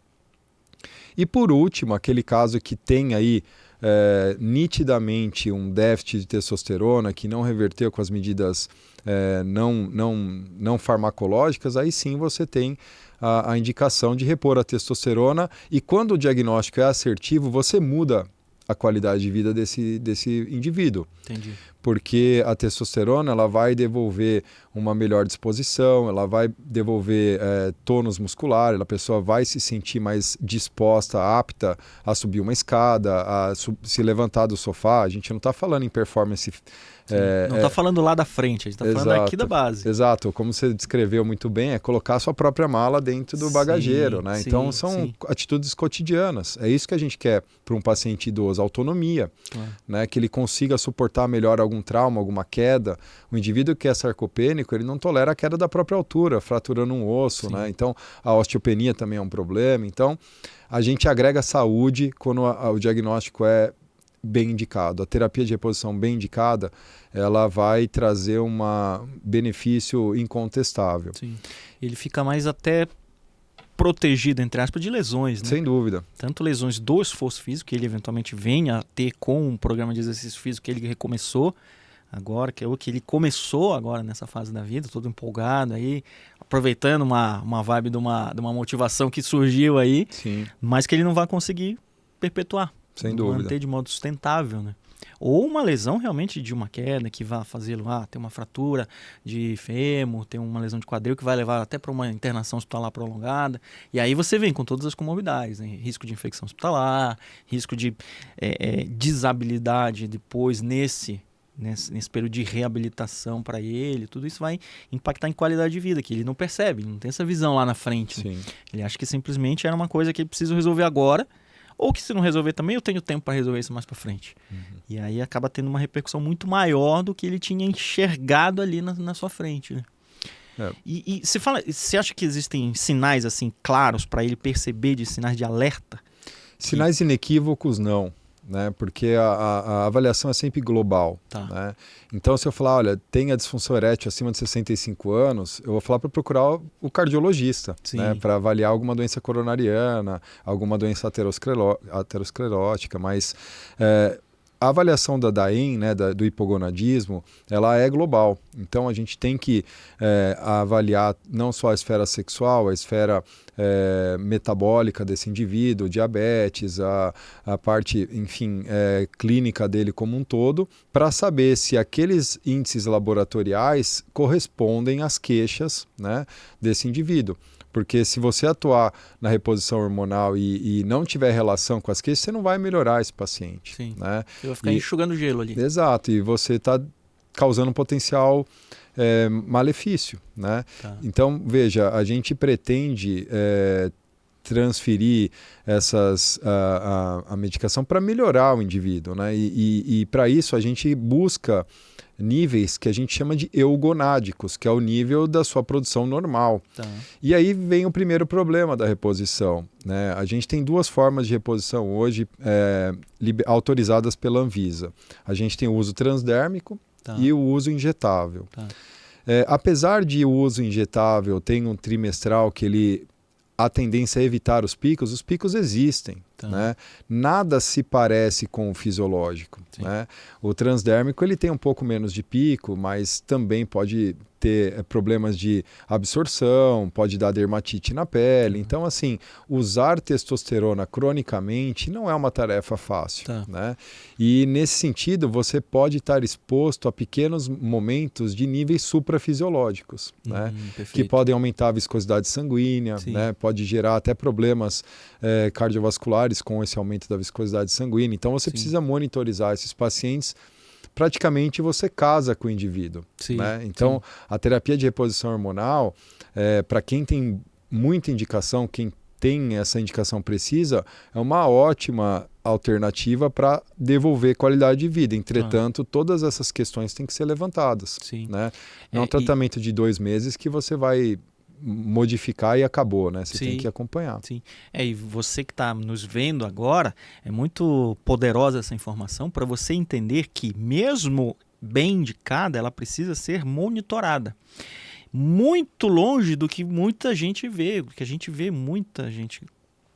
E por último, aquele caso que tem aí nitidamente um déficit de testosterona que não reverteu com as medidas não farmacológicas, aí sim você tem a indicação de repor a testosterona, e quando o diagnóstico é assertivo, você muda a qualidade de vida desse indivíduo. Entendi. Porque a testosterona ela vai devolver uma melhor disposição, ela vai devolver tônus muscular, a pessoa vai se sentir mais disposta, apta a subir uma escada, a se levantar do sofá. A gente não está falando em performance... não está falando lá da frente, a gente está falando aqui da base. Exato, como você descreveu muito bem, é colocar a sua própria mala dentro do bagageiro, né? Então são atitudes cotidianas. É isso que a gente quer para um paciente idoso, autonomia, né? Que ele consiga suportar melhor algum trauma, alguma queda. O indivíduo que é sarcopênico, ele não tolera a queda da própria altura, fraturando um osso, né? Então a osteopenia também é um problema. Então a gente agrega saúde quando o diagnóstico é bem indicado. A terapia de reposição bem indicada, ela vai trazer um benefício incontestável. Sim. Ele fica mais até protegido, entre aspas, de lesões, né? Sem dúvida. Tanto lesões do esforço físico, que ele eventualmente venha a ter com um programa de exercício físico que ele recomeçou agora, que ele começou agora nessa fase da vida, todo empolgado aí, aproveitando uma vibe de uma motivação que surgiu aí, mas que ele não vai conseguir perpetuar. Sem dúvida. Manter de modo sustentável, né? Ou uma lesão realmente de uma queda que vai fazê-lo ter uma fratura de fêmur, ter uma lesão de quadril que vai levar até para uma internação hospitalar prolongada. E aí você vem com todas as comorbidades, né? Risco de infecção hospitalar, risco de desabilidade depois nesse período de reabilitação para ele. Tudo isso vai impactar em qualidade de vida, que ele não percebe, ele não tem essa visão lá na frente. Né? Ele acha que simplesmente era uma coisa que ele precisa resolver agora, ou que se não resolver também, eu tenho tempo para resolver isso mais para frente. E aí acaba tendo uma repercussão muito maior do que ele tinha enxergado ali na sua frente. Né? E você acha que existem sinais assim claros para ele perceber, de sinais de alerta? Sinais inequívocos, não. Né? Porque a avaliação é sempre global. Né? Então, se eu falar, olha, tem a disfunção erétil acima de 65 anos, eu vou falar para procurar o cardiologista, né? Para avaliar alguma doença coronariana, alguma doença aterosclerótica, mas a avaliação da DAEM, né, do hipogonadismo, ela é global. Então a gente tem que avaliar não só a esfera sexual, a esfera metabólica desse indivíduo, diabetes, a parte, enfim, clínica dele como um todo, para saber se aqueles índices laboratoriais correspondem às queixas, né, desse indivíduo. Porque se você atuar na reposição hormonal e não tiver relação com as queixas, você não vai melhorar esse paciente. Sim. Né? Você vai ficar enxugando gelo ali. Exato, e você está causando um potencial malefício. Né? Tá. Então, veja, a gente pretende transferir a medicação para melhorar o indivíduo. Né? E para isso a gente busca níveis que a gente chama de eugonádicos, que é o nível da sua produção normal. Tá. E aí vem o primeiro problema da reposição. Né? A gente tem 2 formas de reposição hoje autorizadas pela Anvisa. A gente tem o uso transdérmico e o uso injetável. Tá. Apesar de o uso injetável ter um trimestral que a tendência é evitar os picos existem. Tá. Né? Nada se parece com o fisiológico. Né? O transdérmico ele tem um pouco menos de pico, mas também pode ter problemas de absorção, pode dar dermatite na pele. Então, assim, usar testosterona cronicamente não é uma tarefa fácil. Tá. Né? E, nesse sentido, você pode estar exposto a pequenos momentos de níveis suprafisiológicos, né? Que podem aumentar a viscosidade sanguínea, né? Pode gerar até problemas cardiovasculares com esse aumento da viscosidade sanguínea. Então, você precisa monitorizar esses pacientes. Praticamente você casa com o indivíduo. Né? Então, a terapia de reposição hormonal, para quem tem muita indicação, quem tem essa indicação precisa, é uma ótima alternativa para devolver qualidade de vida. Entretanto, todas essas questões têm que ser levantadas. Né? Não é um tratamento de 2 meses que você vai modificar e acabou, né? Você tem que acompanhar. Sim. E você que está nos vendo agora, é muito poderosa essa informação para você entender que mesmo bem indicada, ela precisa ser monitorada. Muito longe do que muita gente vê, que a gente vê muita gente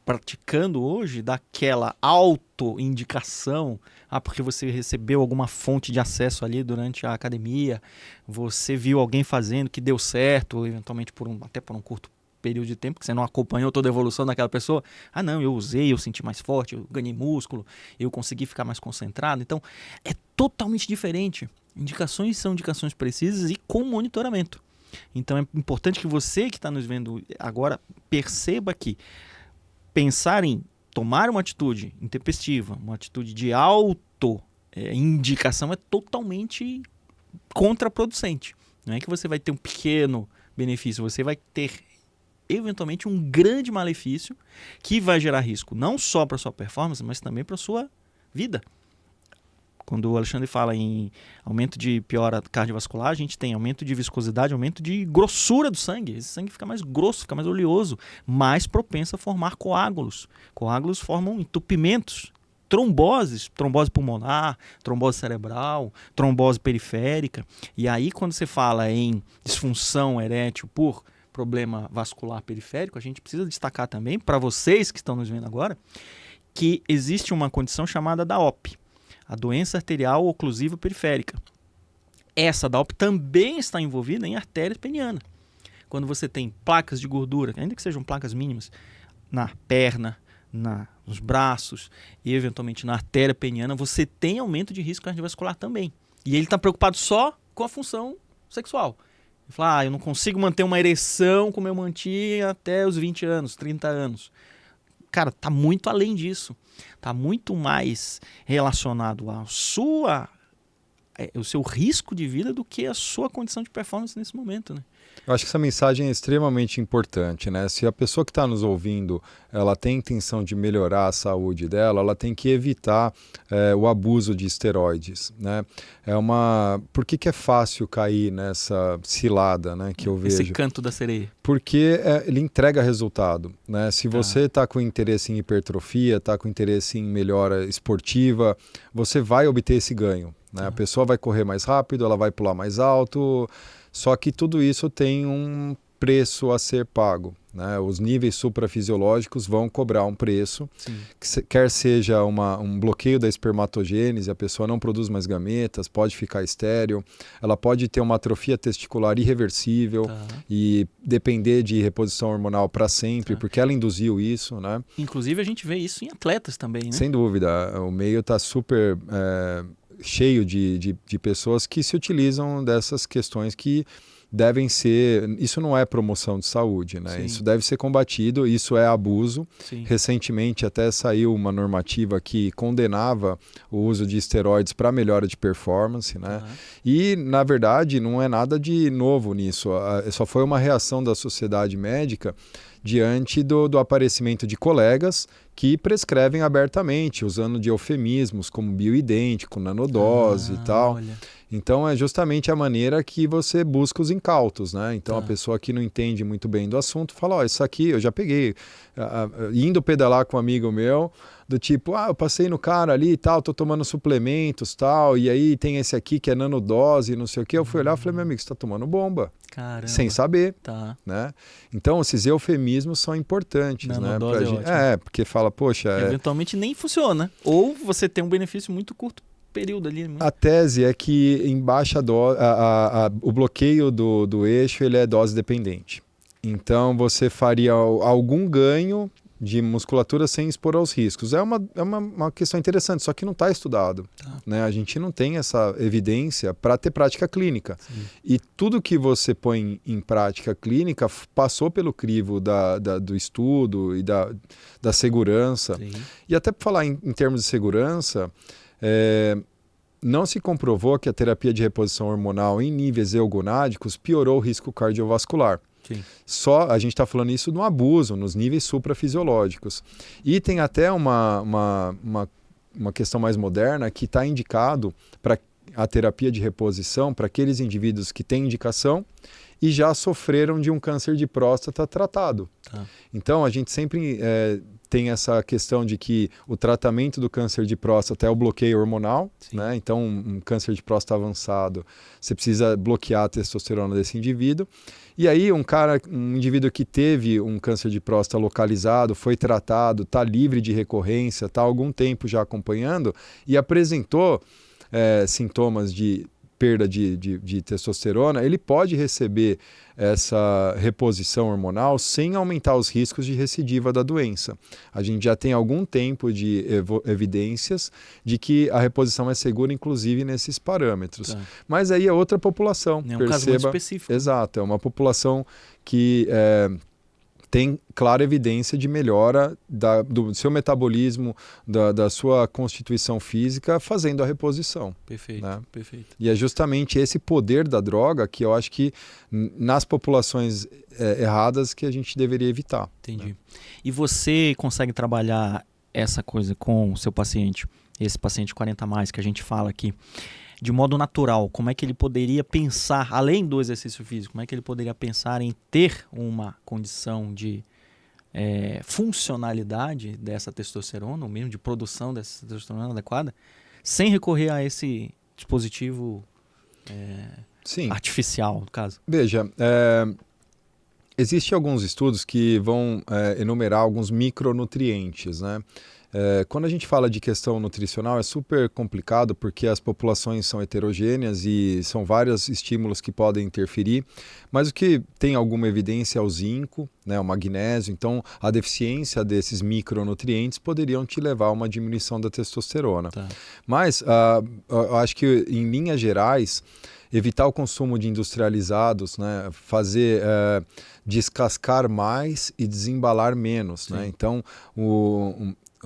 praticando hoje daquela autoindicação, porque você recebeu alguma fonte de acesso ali durante a academia, você viu alguém fazendo que deu certo, eventualmente até por um curto período de tempo, que você não acompanhou toda a evolução daquela pessoa. Não, eu usei, eu senti mais forte, eu ganhei músculo, eu consegui ficar mais concentrado. Então, é totalmente diferente. Indicações são indicações precisas e com monitoramento. Então, é importante que você que está nos vendo agora perceba que pensar em tomar uma atitude intempestiva, uma atitude de auto-indicação é totalmente contraproducente. Não é que você vai ter um pequeno benefício, você vai ter eventualmente um grande malefício que vai gerar risco não só para a sua performance, mas também para a sua vida. Quando o Alexandre fala em aumento de piora cardiovascular, a gente tem aumento de viscosidade, aumento de grossura do sangue. Esse sangue fica mais grosso, fica mais oleoso, mais propenso a formar coágulos. Coágulos formam entupimentos, trombose pulmonar, trombose cerebral, trombose periférica. E aí, quando você fala em disfunção erétil por problema vascular periférico, a gente precisa destacar também, para vocês que estão nos vendo agora, que existe uma condição chamada DAOP, a doença arterial oclusiva periférica. Essa DAOP também está envolvida em artéria peniana. Quando você tem placas de gordura, ainda que sejam placas mínimas, na perna, nos braços e eventualmente na artéria peniana, você tem aumento de risco cardiovascular também. E ele está preocupado só com a função sexual. Ele fala, eu não consigo manter uma ereção como eu mantinha até os 20 anos, 30 anos. Cara, está muito além disso. Está muito mais relacionado ao seu risco de vida do que a sua condição de performance nesse momento, né? Eu acho que essa mensagem é extremamente importante, né? Se a pessoa que está nos ouvindo, ela tem intenção de melhorar a saúde dela, ela tem que evitar o abuso de esteroides, né? Por que é fácil cair nessa cilada, né, que eu vejo? Esse canto da sereia. Porque ele entrega resultado, né? Se você está com interesse em hipertrofia, está com interesse em melhora esportiva, você vai obter esse ganho, né? A pessoa vai correr mais rápido, ela vai pular mais alto. Só que tudo isso tem um preço a ser pago, né? Os níveis suprafisiológicos vão cobrar um preço, quer seja um bloqueio da espermatogênese, a pessoa não produz mais gametas, pode ficar estéril, ela pode ter uma atrofia testicular irreversível e depender de reposição hormonal para sempre, porque ela induziu isso, né? Inclusive a gente vê isso em atletas também, né? Sem dúvida, o meio está super cheio de pessoas que se utilizam dessas questões que devem ser... Isso não é promoção de saúde, né? Sim. Isso deve ser combatido, isso é abuso. Sim. Recentemente até saiu uma normativa que condenava o uso de esteroides para melhora de performance, né? E, na verdade, não é nada de novo nisso. Só foi uma reação da sociedade médica diante do aparecimento de colegas que prescrevem abertamente, usando de eufemismos como bioidêntico, nanodose e tal. Olha. Então é justamente a maneira que você busca os incautos, né? Então a pessoa que não entende muito bem do assunto fala, ó, isso aqui eu já peguei, indo pedalar com um amigo meu, do tipo, eu passei no cara ali e tal, tô tomando suplementos tal, e aí tem esse aqui que é nanodose, não sei o que. Eu fui olhar e falei, meu amigo, você tá tomando bomba. Caramba. Sem saber, né? Então esses eufemismos são importantes, nanodose, né? Pra gente, porque fala, poxa... Eventualmente nem funciona, ou você tem um benefício muito curto período ali. A tese é que em baixa dose, o bloqueio do eixo ele é dose dependente. Então você faria algum ganho de musculatura sem expor aos riscos. É uma questão interessante, só que não está estudado. Né? A gente não tem essa evidência para ter prática clínica. Sim. E tudo que você põe em prática clínica passou pelo crivo do estudo e da segurança. Sim. E até para falar em termos de segurança... não se comprovou que a terapia de reposição hormonal em níveis eugonádicos piorou o risco cardiovascular. Sim. Só a gente está falando isso no abuso, nos níveis suprafisiológicos. E tem até uma questão mais moderna que está indicado para a terapia de reposição para aqueles indivíduos que têm indicação e já sofreram de um câncer de próstata tratado. Então a gente sempre... tem essa questão de que o tratamento do câncer de próstata é o bloqueio hormonal, né? Então um câncer de próstata avançado, você precisa bloquear a testosterona desse indivíduo. E aí um indivíduo que teve um câncer de próstata localizado, foi tratado, está livre de recorrência, está há algum tempo já acompanhando e apresentou sintomas de perda de testosterona, ele pode receber essa reposição hormonal sem aumentar os riscos de recidiva da doença. A gente já tem algum tempo de evidências de que a reposição é segura, inclusive nesses parâmetros. Mas aí é outra população. É um caso muito específico. Exato, é uma população que... tem clara evidência de melhora do seu metabolismo, da sua constituição física, fazendo a reposição. Perfeito, né? Perfeito. E é justamente esse poder da droga que eu acho que nas populações erradas que a gente deveria evitar. Entendi. Né? E você consegue trabalhar essa coisa com o seu paciente, esse paciente 40+, que a gente fala aqui, de modo natural? Como é que ele poderia pensar, além do exercício físico, como é que ele poderia pensar em ter uma condição de funcionalidade dessa testosterona, ou mesmo de produção dessa testosterona adequada, sem recorrer a esse dispositivo artificial, no caso? Veja, existem alguns estudos que vão enumerar alguns micronutrientes, né? Quando a gente fala de questão nutricional é super complicado porque as populações são heterogêneas e são vários estímulos que podem interferir, mas o que tem alguma evidência é o zinco, né, o magnésio, então a deficiência desses micronutrientes poderiam te levar a uma diminuição da testosterona. Mas eu acho que em linhas gerais, evitar o consumo de industrializados, né, fazer descascar mais e desembalar menos. Né? Então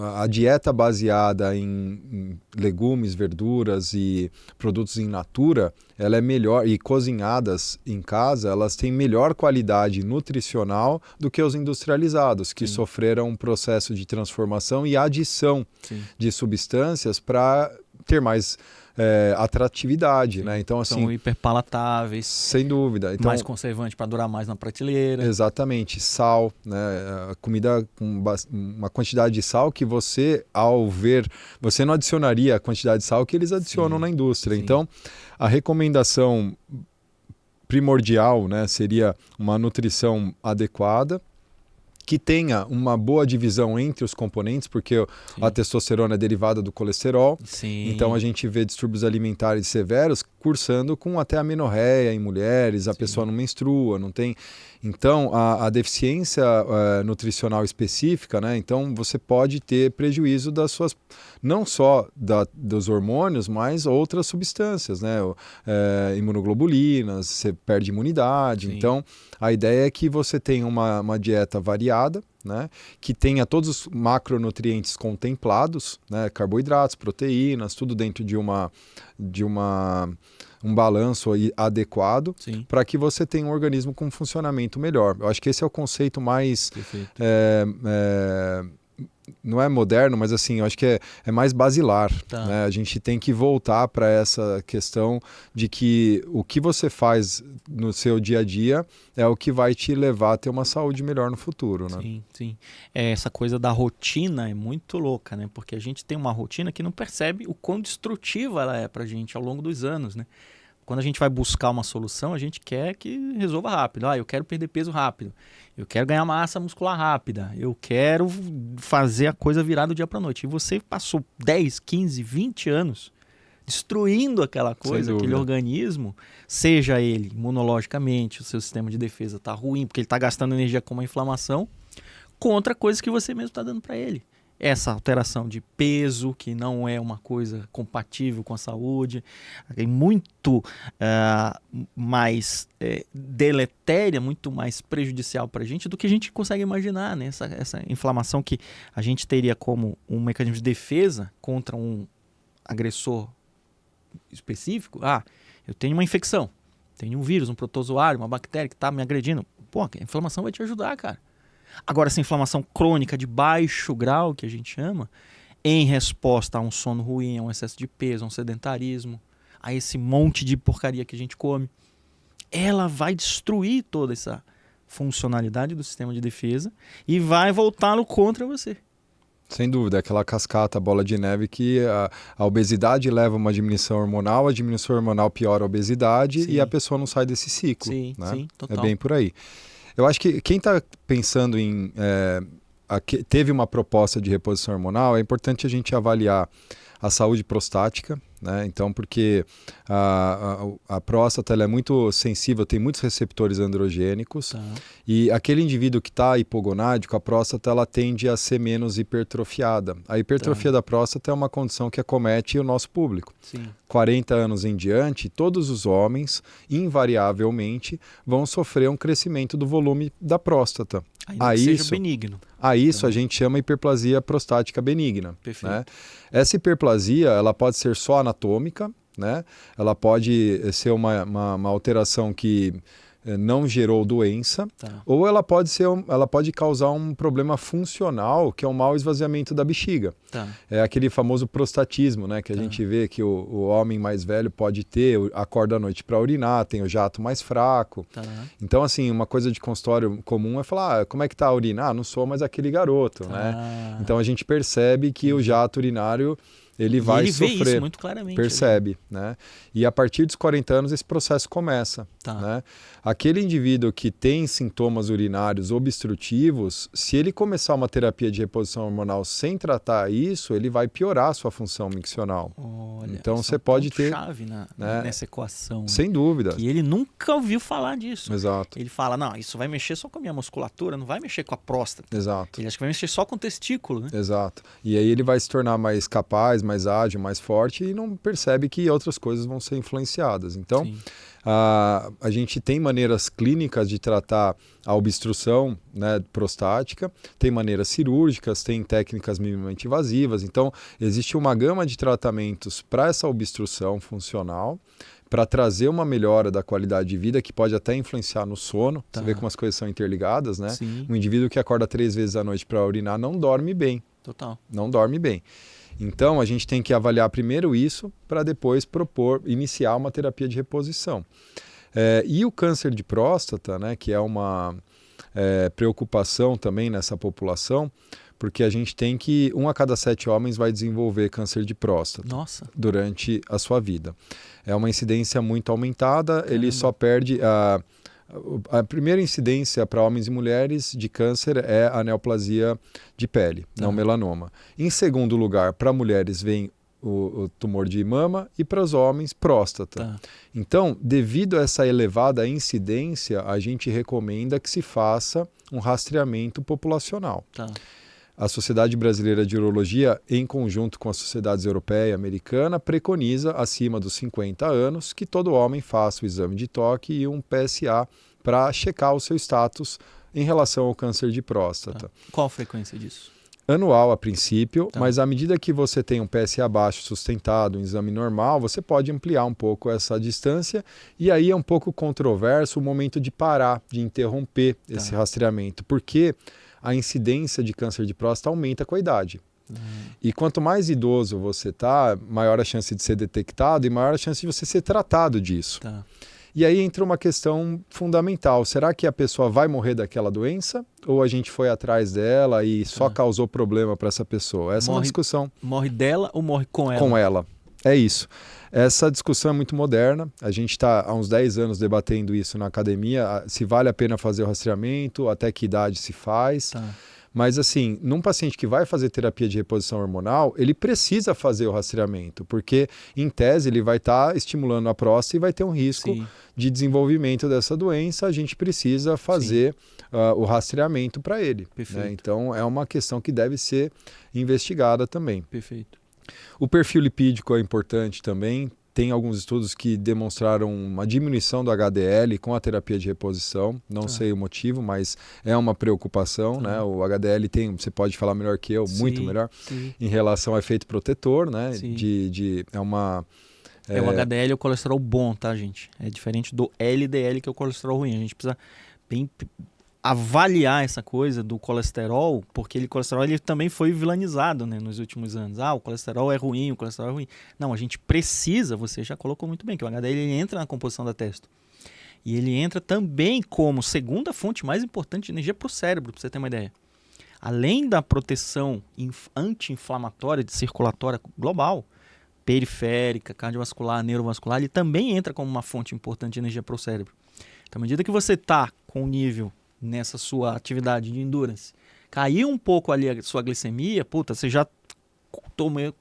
a dieta baseada em legumes, verduras e produtos in natura, ela é melhor, e cozinhadas em casa, elas têm melhor qualidade nutricional do que os industrializados, que sofreram um processo de transformação e adição de substâncias para ter mais atratividade, né? Então, assim, são hiperpalatáveis. Sem dúvida. Então, mais conservante para durar mais na prateleira. Exatamente. Sal, né? A comida com uma quantidade de sal que você, ao ver, você não adicionaria a quantidade de sal que eles adicionam na indústria. Então, a recomendação primordial, né, seria uma nutrição adequada, que tenha uma boa divisão entre os componentes, porque a testosterona é derivada do colesterol. Sim. Então a gente vê distúrbios alimentares severos cursando com até amenorreia em mulheres, a pessoa não menstrua, não tem... Então a deficiência nutricional específica, né? Então você pode ter prejuízo das suas, não só dos hormônios, mas outras substâncias, né? Imunoglobulinas, você perde imunidade. Sim. Então a ideia é que você tenha uma dieta variada, né, que tenha todos os macronutrientes contemplados, né, carboidratos, proteínas, tudo dentro de um balanço adequado, para que você tenha um organismo com um funcionamento melhor. Eu acho que esse é o conceito mais... não é moderno, mas assim, eu acho que é mais basilar. Né? A gente tem que voltar para essa questão de que o que você faz no seu dia a dia é o que vai te levar a ter uma saúde melhor no futuro. Né? Sim, sim. Essa coisa da rotina é muito louca, né? Porque a gente tem uma rotina que não percebe o quão destrutiva ela é para a gente ao longo dos anos, né? Quando a gente vai buscar uma solução, a gente quer que resolva rápido. Eu quero perder peso rápido. Eu quero ganhar massa muscular rápida. Eu quero fazer a coisa virar do dia para a noite. E você passou 10, 15, 20 anos destruindo aquela coisa, aquele organismo, seja ele imunologicamente, o seu sistema de defesa está ruim, porque ele está gastando energia com uma inflamação, contra coisas que você mesmo está dando para ele. Essa alteração de peso, que não é uma coisa compatível com a saúde, é muito mais deletéria, muito mais prejudicial para a gente do que a gente consegue imaginar, né? Essa inflamação que a gente teria como um mecanismo de defesa contra um agressor específico. Eu tenho uma infecção, tenho um vírus, um protozoário, uma bactéria que está me agredindo. Pô, a inflamação vai te ajudar, cara. Agora, essa inflamação crônica de baixo grau, que a gente chama, em resposta a um sono ruim, a um excesso de peso, a um sedentarismo, a esse monte de porcaria que a gente come, ela vai destruir toda essa funcionalidade do sistema de defesa e vai voltá-lo contra você. Sem dúvida, aquela cascata, bola de neve que a obesidade leva a uma diminuição hormonal, a diminuição hormonal piora a obesidade e a pessoa não sai desse ciclo. Sim, né? sim, total. É bem por aí. Eu acho que quem está pensando em... teve uma proposta de reposição hormonal, é importante a gente avaliar a saúde prostática, né? Então, porque a próstata ela é muito sensível, tem muitos receptores androgênicos, e aquele indivíduo que está hipogonádico, a próstata ela tende a ser menos hipertrofiada. A hipertrofia da próstata é uma condição que acomete o nosso público. Sim. 40 anos em diante, todos os homens, invariavelmente, vão sofrer um crescimento do volume da próstata. Ainda que seja benigno. A isso a gente chama hiperplasia prostática benigna. Perfeito. Né? Essa hiperplasia ela pode ser só anatômica, né? Ela pode ser uma alteração que não gerou doença, ou ela pode causar um problema funcional, que é um mau esvaziamento da bexiga. É aquele famoso prostatismo, né? Que a gente vê que o homem mais velho pode ter, acorda à noite para urinar, tem o jato mais fraco. Então, assim, uma coisa de consultório comum é falar, como é que tá a urina? Não sou mais aquele garoto, né? Então a gente percebe que o jato urinário ele vai sofrer. Vê isso muito claramente. Percebe, né? E a partir dos 40 anos esse processo começa. Né? Aquele indivíduo que tem sintomas urinários obstrutivos, se ele começar uma terapia de reposição hormonal sem tratar isso, ele vai piorar a sua função miccional. Olha, então você pode ter chave nessa equação. Sem dúvida. E ele nunca ouviu falar disso. Exato. Ele fala, não, isso vai mexer só com a minha musculatura, não vai mexer com a próstata. Exato. Ele acha que vai mexer só com o testículo, né? Exato. E aí ele vai se tornar mais capaz, mais ágil, mais forte e não percebe que outras coisas vão ser influenciadas. Então, a gente tem maneiras clínicas de tratar a obstrução, né, prostática, tem maneiras cirúrgicas, tem técnicas minimamente invasivas. Então, existe uma gama de tratamentos para essa obstrução funcional, para trazer uma melhora da qualidade de vida que pode até influenciar no sono. Você vê como as coisas são interligadas, né? Sim. Um indivíduo que acorda 3 vezes à noite para urinar não dorme bem. Total. Não dorme bem. Então, a gente tem que avaliar primeiro isso para depois iniciar uma terapia de reposição. E o câncer de próstata, né, que é uma preocupação também nessa população, porque a gente tem que 1 a cada 7 homens vai desenvolver câncer de próstata. Nossa. Durante a sua vida. É uma incidência muito aumentada, ele só perde... A primeira incidência para homens e mulheres de câncer é a neoplasia de pele, não melanoma. Em segundo lugar, para mulheres vem o tumor de mama e para os homens, próstata. Então, devido a essa elevada incidência, a gente recomenda que se faça um rastreamento populacional. A Sociedade Brasileira de Urologia, em conjunto com as sociedades europeia e americana, preconiza, acima dos 50 anos, que todo homem faça o exame de toque e um PSA para checar o seu status em relação ao câncer de próstata. Qual a frequência disso? Anual a princípio, mas à medida que você tem um PSA baixo sustentado, um exame normal, você pode ampliar um pouco essa distância e aí é um pouco controverso o momento de parar, de interromper esse rastreamento, porque a incidência de câncer de próstata aumenta com a idade. E quanto mais idoso você está, maior a chance de ser detectado e maior a chance de você ser tratado disso. E aí entra uma questão fundamental. Será que a pessoa vai morrer daquela doença? Ou a gente foi atrás dela e só causou problema para essa pessoa? Essa é uma discussão. Morre dela ou morre com ela? Com ela. É isso. Essa discussão é muito moderna. A gente está há uns 10 anos debatendo isso na academia. Se vale a pena fazer o rastreamento, até que idade se faz. Mas assim, num paciente que vai fazer terapia de reposição hormonal, ele precisa fazer o rastreamento, porque em tese ele vai estar estimulando a próstata e vai ter um risco de desenvolvimento dessa doença. A gente precisa fazer o rastreamento para ele. Né? Então é uma questão que deve ser investigada também. O perfil lipídico é importante também. Tem alguns estudos que demonstraram uma diminuição do HDL com a terapia de reposição. Não sei o motivo, mas é uma preocupação. Né? O HDL tem, você pode falar melhor que eu, muito melhor, em relação ao efeito protetor. Né? O HDL é o colesterol bom, tá, gente? É diferente do LDL, que é o colesterol ruim. A gente precisa bem avaliar essa coisa do colesterol, porque o colesterol ele também foi vilanizado, né, nos últimos anos. O colesterol é ruim, o colesterol é ruim. Não, a gente precisa, você já colocou muito bem, que o HDL ele entra na composição da testo. E ele entra também como segunda fonte mais importante de energia para o cérebro, para você ter uma ideia. Além da proteção anti-inflamatória, circulatória global, periférica, cardiovascular, neurovascular, ele também entra como uma fonte importante de energia para o cérebro. Então, à medida que você está com o nível nessa sua atividade de endurance, caiu um pouco ali a sua glicemia, você já comeu,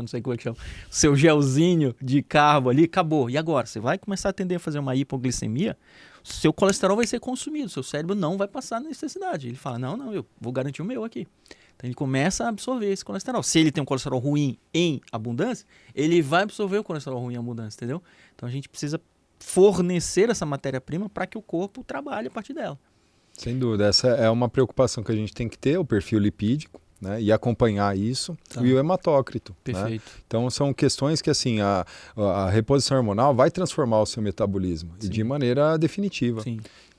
não sei como é que chama, seu gelzinho de carbo ali, acabou. E agora? Você vai começar a tender a fazer uma hipoglicemia, seu colesterol vai ser consumido, seu cérebro não vai passar necessidade. Ele fala, não, eu vou garantir o meu aqui. Então ele começa a absorver esse colesterol. Se ele tem um colesterol ruim em abundância, ele vai absorver o colesterol ruim em abundância, entendeu? Então a gente precisa fornecer essa matéria-prima para que o corpo trabalhe a partir dela. Sem dúvida, essa é uma preocupação que a gente tem que ter, o perfil lipídico, né, e acompanhar isso, e o hematócrito. Né? Então são questões que assim, a reposição hormonal vai transformar o seu metabolismo, e de maneira definitiva.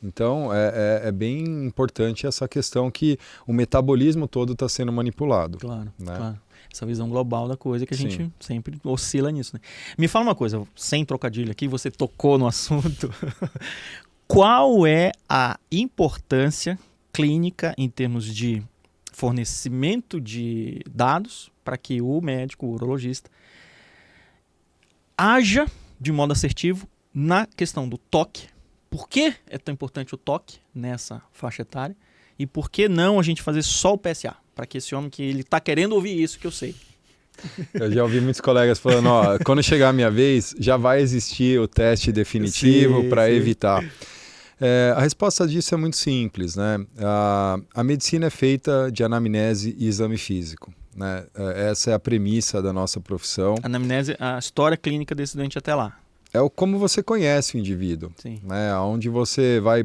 Então é bem importante essa questão que o metabolismo todo está sendo manipulado. Claro. Essa visão global da coisa que a gente sempre oscila nisso. Né? Me fala uma coisa, sem trocadilho aqui, você tocou no assunto. Qual é a importância clínica em termos de fornecimento de dados para que o médico, o urologista, haja de modo assertivo na questão do toque? Por que é tão importante o toque nessa faixa etária? E por que não a gente fazer só o PSA? Para que esse homem que ele está querendo ouvir isso, que eu sei. Eu já ouvi muitos colegas falando, quando chegar a minha vez, já vai existir o teste definitivo para evitar. A resposta disso é muito simples. Né? A medicina é feita de anamnese e exame físico. Né? Essa é a premissa da nossa profissão. Anamnese, a história clínica desse doente até lá. É como você conhece o indivíduo. Né? Onde você vai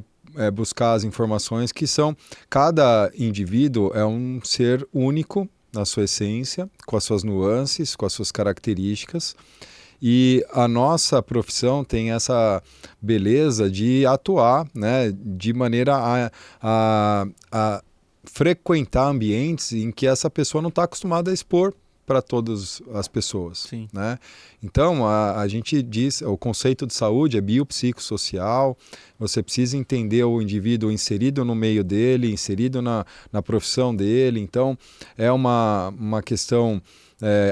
buscar as informações que são... Cada indivíduo é um ser único na sua essência, com as suas nuances, com as suas características. E a nossa profissão tem essa beleza de atuar, né, de maneira a frequentar ambientes em que essa pessoa não está acostumada a expor para todas as pessoas. Sim. Né? Então, a gente diz, o conceito de saúde é biopsicossocial, você precisa entender o indivíduo inserido no meio dele, inserido na profissão dele, então é uma questão,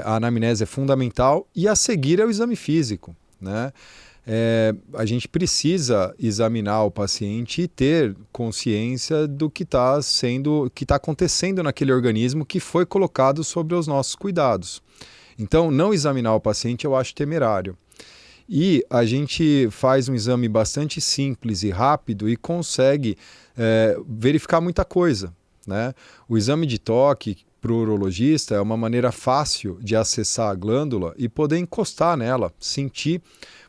a anamnese é fundamental e a seguir é o exame físico, né? A gente precisa examinar o paciente e ter consciência do que está acontecendo naquele organismo que foi colocado sobre os nossos cuidados. Então, não examinar o paciente eu acho temerário. E a gente faz um exame bastante simples e rápido e consegue verificar muita coisa, né? O exame de toque para o urologista é uma maneira fácil de acessar a glândula e poder encostar nela, sentir.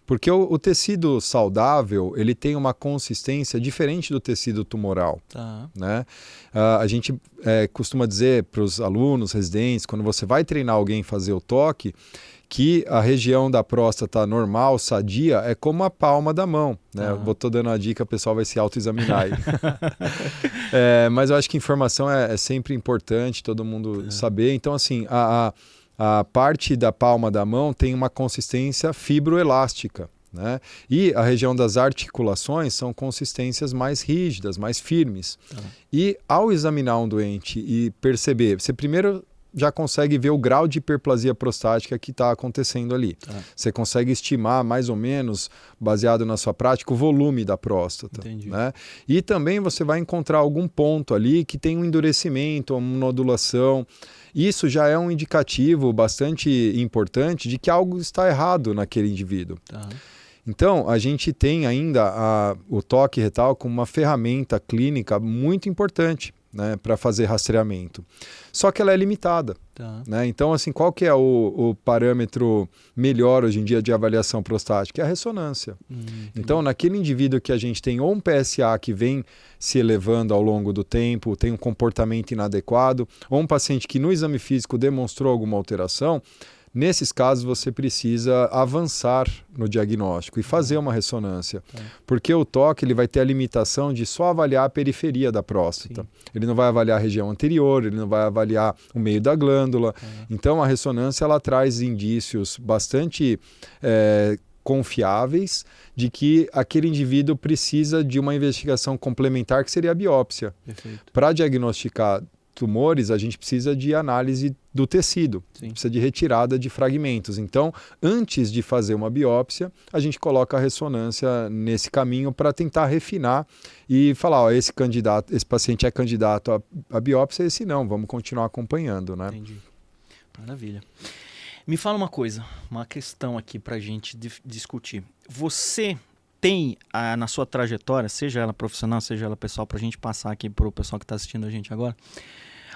Porque o tecido saudável, ele tem uma consistência diferente do tecido tumoral. Né? A gente costuma dizer para os alunos, residentes, quando você vai treinar alguém fazer o toque, que a região da próstata normal, sadia, é como a palma da mão. Né? Eu estou dando uma dica, o pessoal vai se autoexaminar aí. Mas eu acho que informação é sempre importante, todo mundo saber. Então, assim, a parte da palma da mão tem uma consistência fibroelástica, né? E a região das articulações são consistências mais rígidas, mais firmes. E ao examinar um doente e perceber, você primeiro já consegue ver o grau de hiperplasia prostática que está acontecendo ali. Você consegue estimar mais ou menos, baseado na sua prática, o volume da próstata. Né? E também você vai encontrar algum ponto ali que tem um endurecimento, uma nodulação. Isso já é um indicativo bastante importante de que algo está errado naquele indivíduo. Então, a gente tem ainda o toque retal como uma ferramenta clínica muito importante, né, para fazer rastreamento. Só que ela é limitada. Né? Então, assim, qual que é o parâmetro melhor hoje em dia de avaliação prostática? É a ressonância. Então, naquele indivíduo que a gente tem ou um PSA que vem se elevando ao longo do tempo, tem um comportamento inadequado, ou um paciente que no exame físico demonstrou alguma alteração, nesses casos você precisa avançar no diagnóstico e fazer uma ressonância. Porque o toque ele vai ter a limitação de só avaliar a periferia da próstata. Ele não vai avaliar a região anterior, ele não vai avaliar o meio da glândula. Então a ressonância ela traz indícios bastante confiáveis de que aquele indivíduo precisa de uma investigação complementar que seria a biópsia. Para diagnosticar tumores, a gente precisa de análise do tecido, precisa de retirada de fragmentos. Então, antes de fazer uma biópsia, a gente coloca a ressonância nesse caminho para tentar refinar e falar, ó, esse paciente é candidato à biópsia, esse não, vamos continuar acompanhando, né? Entendi. Maravilha. Me fala uma coisa, uma questão aqui para a gente discutir. Você tem na sua trajetória, seja ela profissional, seja ela pessoal, para a gente passar aqui para o pessoal que está assistindo a gente agora,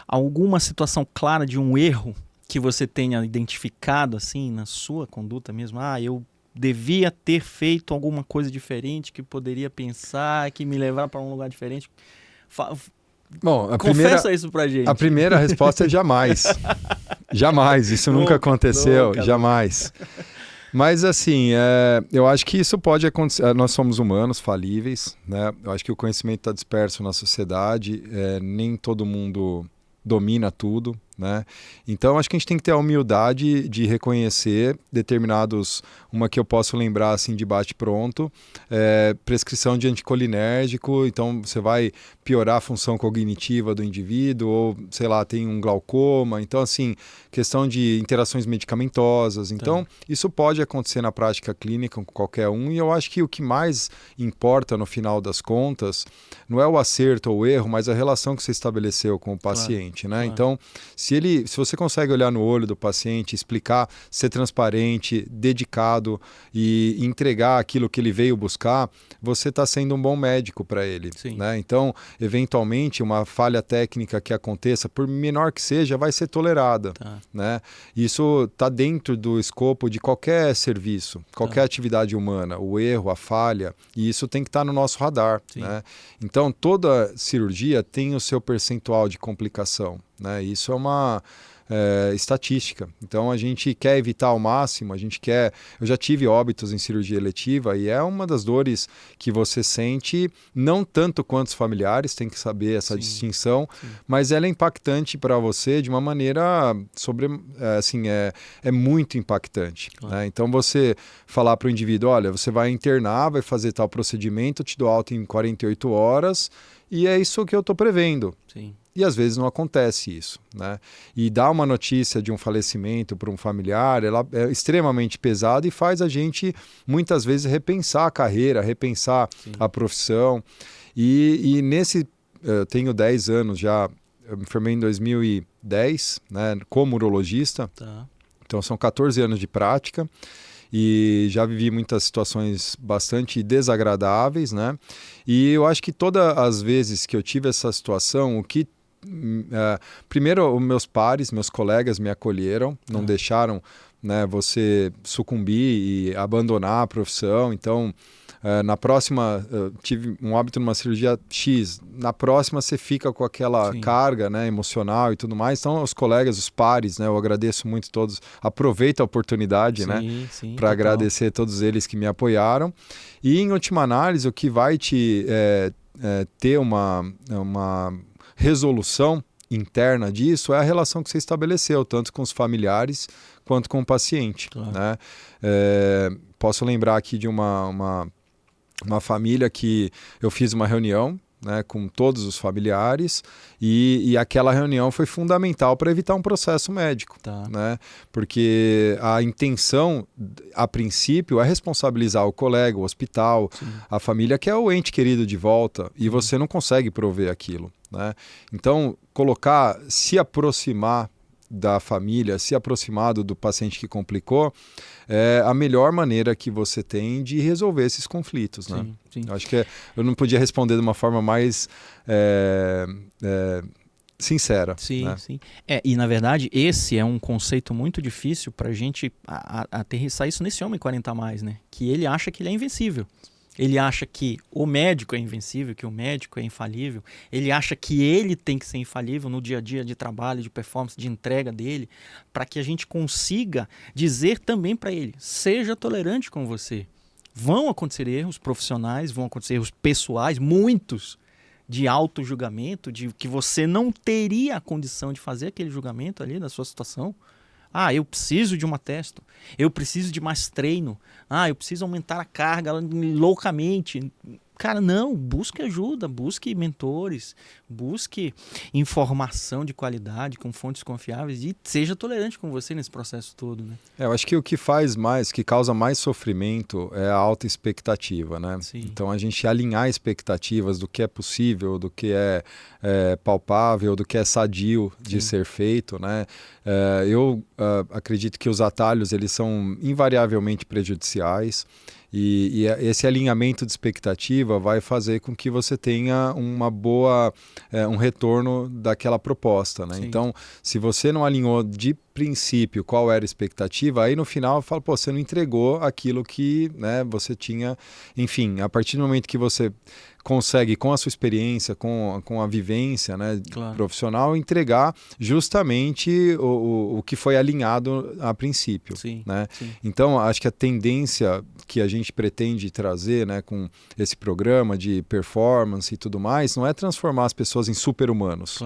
alguma situação clara de um erro que você tenha identificado assim na sua conduta mesmo? Eu devia ter feito alguma coisa diferente, que poderia pensar, que me levar para um lugar diferente. Bom, confessa isso pra gente. A primeira resposta é jamais. Jamais, isso nunca aconteceu, jamais. Mas assim, eu acho que isso pode acontecer. Nós somos humanos falíveis, né? Eu acho que o conhecimento está disperso na sociedade, nem todo mundo domina tudo, né? Então acho que a gente tem que ter a humildade de reconhecer determinados, uma que eu posso lembrar assim de bate-pronto, prescrição de anticolinérgico, então você vai piorar a função cognitiva do indivíduo, ou sei lá, tem um glaucoma, então assim, questão de interações medicamentosas, então isso pode acontecer na prática clínica com qualquer um, e eu acho que o que mais importa no final das contas não é o acerto ou o erro, mas a relação que você estabeleceu com o paciente, né? Então, se você consegue olhar no olho do paciente, explicar, ser transparente, dedicado e entregar aquilo que ele veio buscar, você está sendo um bom médico para ele. Né? Então, eventualmente, uma falha técnica que aconteça, por menor que seja, vai ser tolerada. Né? Isso está dentro do escopo de qualquer serviço, qualquer atividade humana, o erro, a falha, e isso tem que estar no nosso radar. Né? Então, toda cirurgia tem o seu percentual de complicação. Né? Isso é estatística. Então a gente quer evitar ao máximo, eu já tive óbitos em cirurgia eletiva e é uma das dores que você sente, não tanto quanto os familiares, tem que saber essa distinção, mas ela é impactante para você de uma maneira é muito impactante. Claro. Né? Então você falar para o indivíduo, olha, você vai internar, vai fazer tal procedimento, te dou alta em 48 horas e é isso que eu estou prevendo. Sim. E às vezes não acontece isso, né? E dar uma notícia de um falecimento para um familiar, ela é extremamente pesada e faz a gente, muitas vezes, repensar a carreira, repensar a profissão. E eu tenho 10 anos já, eu me formei em 2010, né, como urologista, então são 14 anos de prática. E já vivi muitas situações bastante desagradáveis, né? E eu acho que todas as vezes que eu tive essa situação, primeiro, os meus pares, meus colegas me acolheram, não deixaram, né, você sucumbir e abandonar a profissão. Então, na próxima, tive um óbito numa cirurgia X, na próxima você fica com aquela carga, né, emocional e tudo mais. Então, os colegas, os pares, né, eu agradeço muito todos, aproveito a oportunidade, né, para agradecer a todos eles que me apoiaram. E, em última análise, o que vai te ter uma resolução interna disso é a relação que você estabeleceu, tanto com os familiares quanto com o paciente. Claro. Né? Posso lembrar aqui de uma família que eu fiz uma reunião, né, com todos os familiares e aquela reunião foi fundamental para evitar um processo médico. Né? Porque a intenção, a princípio, é responsabilizar o colega, o hospital, a família, que é o ente querido de volta, e você não consegue prover aquilo. Né? Então, se aproximar da família, se aproximar do paciente que complicou, é a melhor maneira que você tem de resolver esses conflitos. Né? Sim. Eu acho que eu não podia responder de uma forma mais sincera. Sim, né? sim. E, na verdade, esse é um conceito muito difícil para a gente aterrissar isso nesse homem 40+, né? Que ele acha que ele é invencível. Ele acha que o médico é invencível, que o médico é infalível. Ele acha que ele tem que ser infalível no dia a dia de trabalho, de performance, de entrega dele, para que a gente consiga dizer também para ele, seja tolerante com você. Vão acontecer erros profissionais, vão acontecer erros pessoais, muitos, de auto-julgamento, de que você não teria a condição de fazer aquele julgamento ali da sua situação. Eu preciso de uma testo, eu preciso de mais treino, eu preciso aumentar a carga loucamente. Cara, não, busque ajuda, busque mentores, busque informação de qualidade com fontes confiáveis e seja tolerante com você nesse processo todo, né? Eu acho que o que causa mais sofrimento é a alta expectativa, né? Sim. Então a gente alinhar expectativas do que é possível, do que é palpável, do que é sadio de ser feito, né? Eu acredito que os atalhos eles são invariavelmente prejudiciais. E esse alinhamento de expectativa vai fazer com que você tenha um retorno daquela proposta. Né? Então, se você não alinhou de princípio qual era a expectativa, aí no final fala, você não entregou aquilo que, né, você tinha. Enfim, a partir do momento que você consegue, com a sua experiência, com a vivência, né, profissional, entregar justamente o que foi alinhado a princípio. Né? Então, acho que a tendência que a gente pretende trazer, né, com esse programa de performance e tudo mais, não é transformar as pessoas em super-humanos,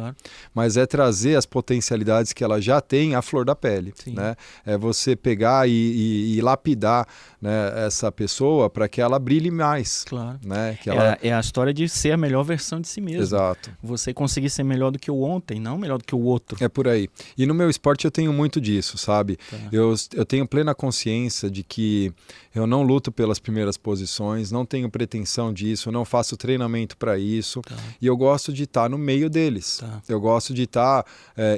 mas é trazer as potencialidades que ela já tem à flor da pele. Né? É você pegar e lapidar, né, essa pessoa para que ela brilhe mais. Né? Que é a história de ser a melhor versão de si mesmo. Exato. Você conseguir ser melhor do que o ontem, não melhor do que o outro. É por aí. E no meu esporte eu tenho muito disso, sabe? Eu tenho plena consciência de que eu não luto pelas primeiras posições, não tenho pretensão disso, não faço treinamento para isso. E eu gosto de estar no meio deles. Eu gosto de estar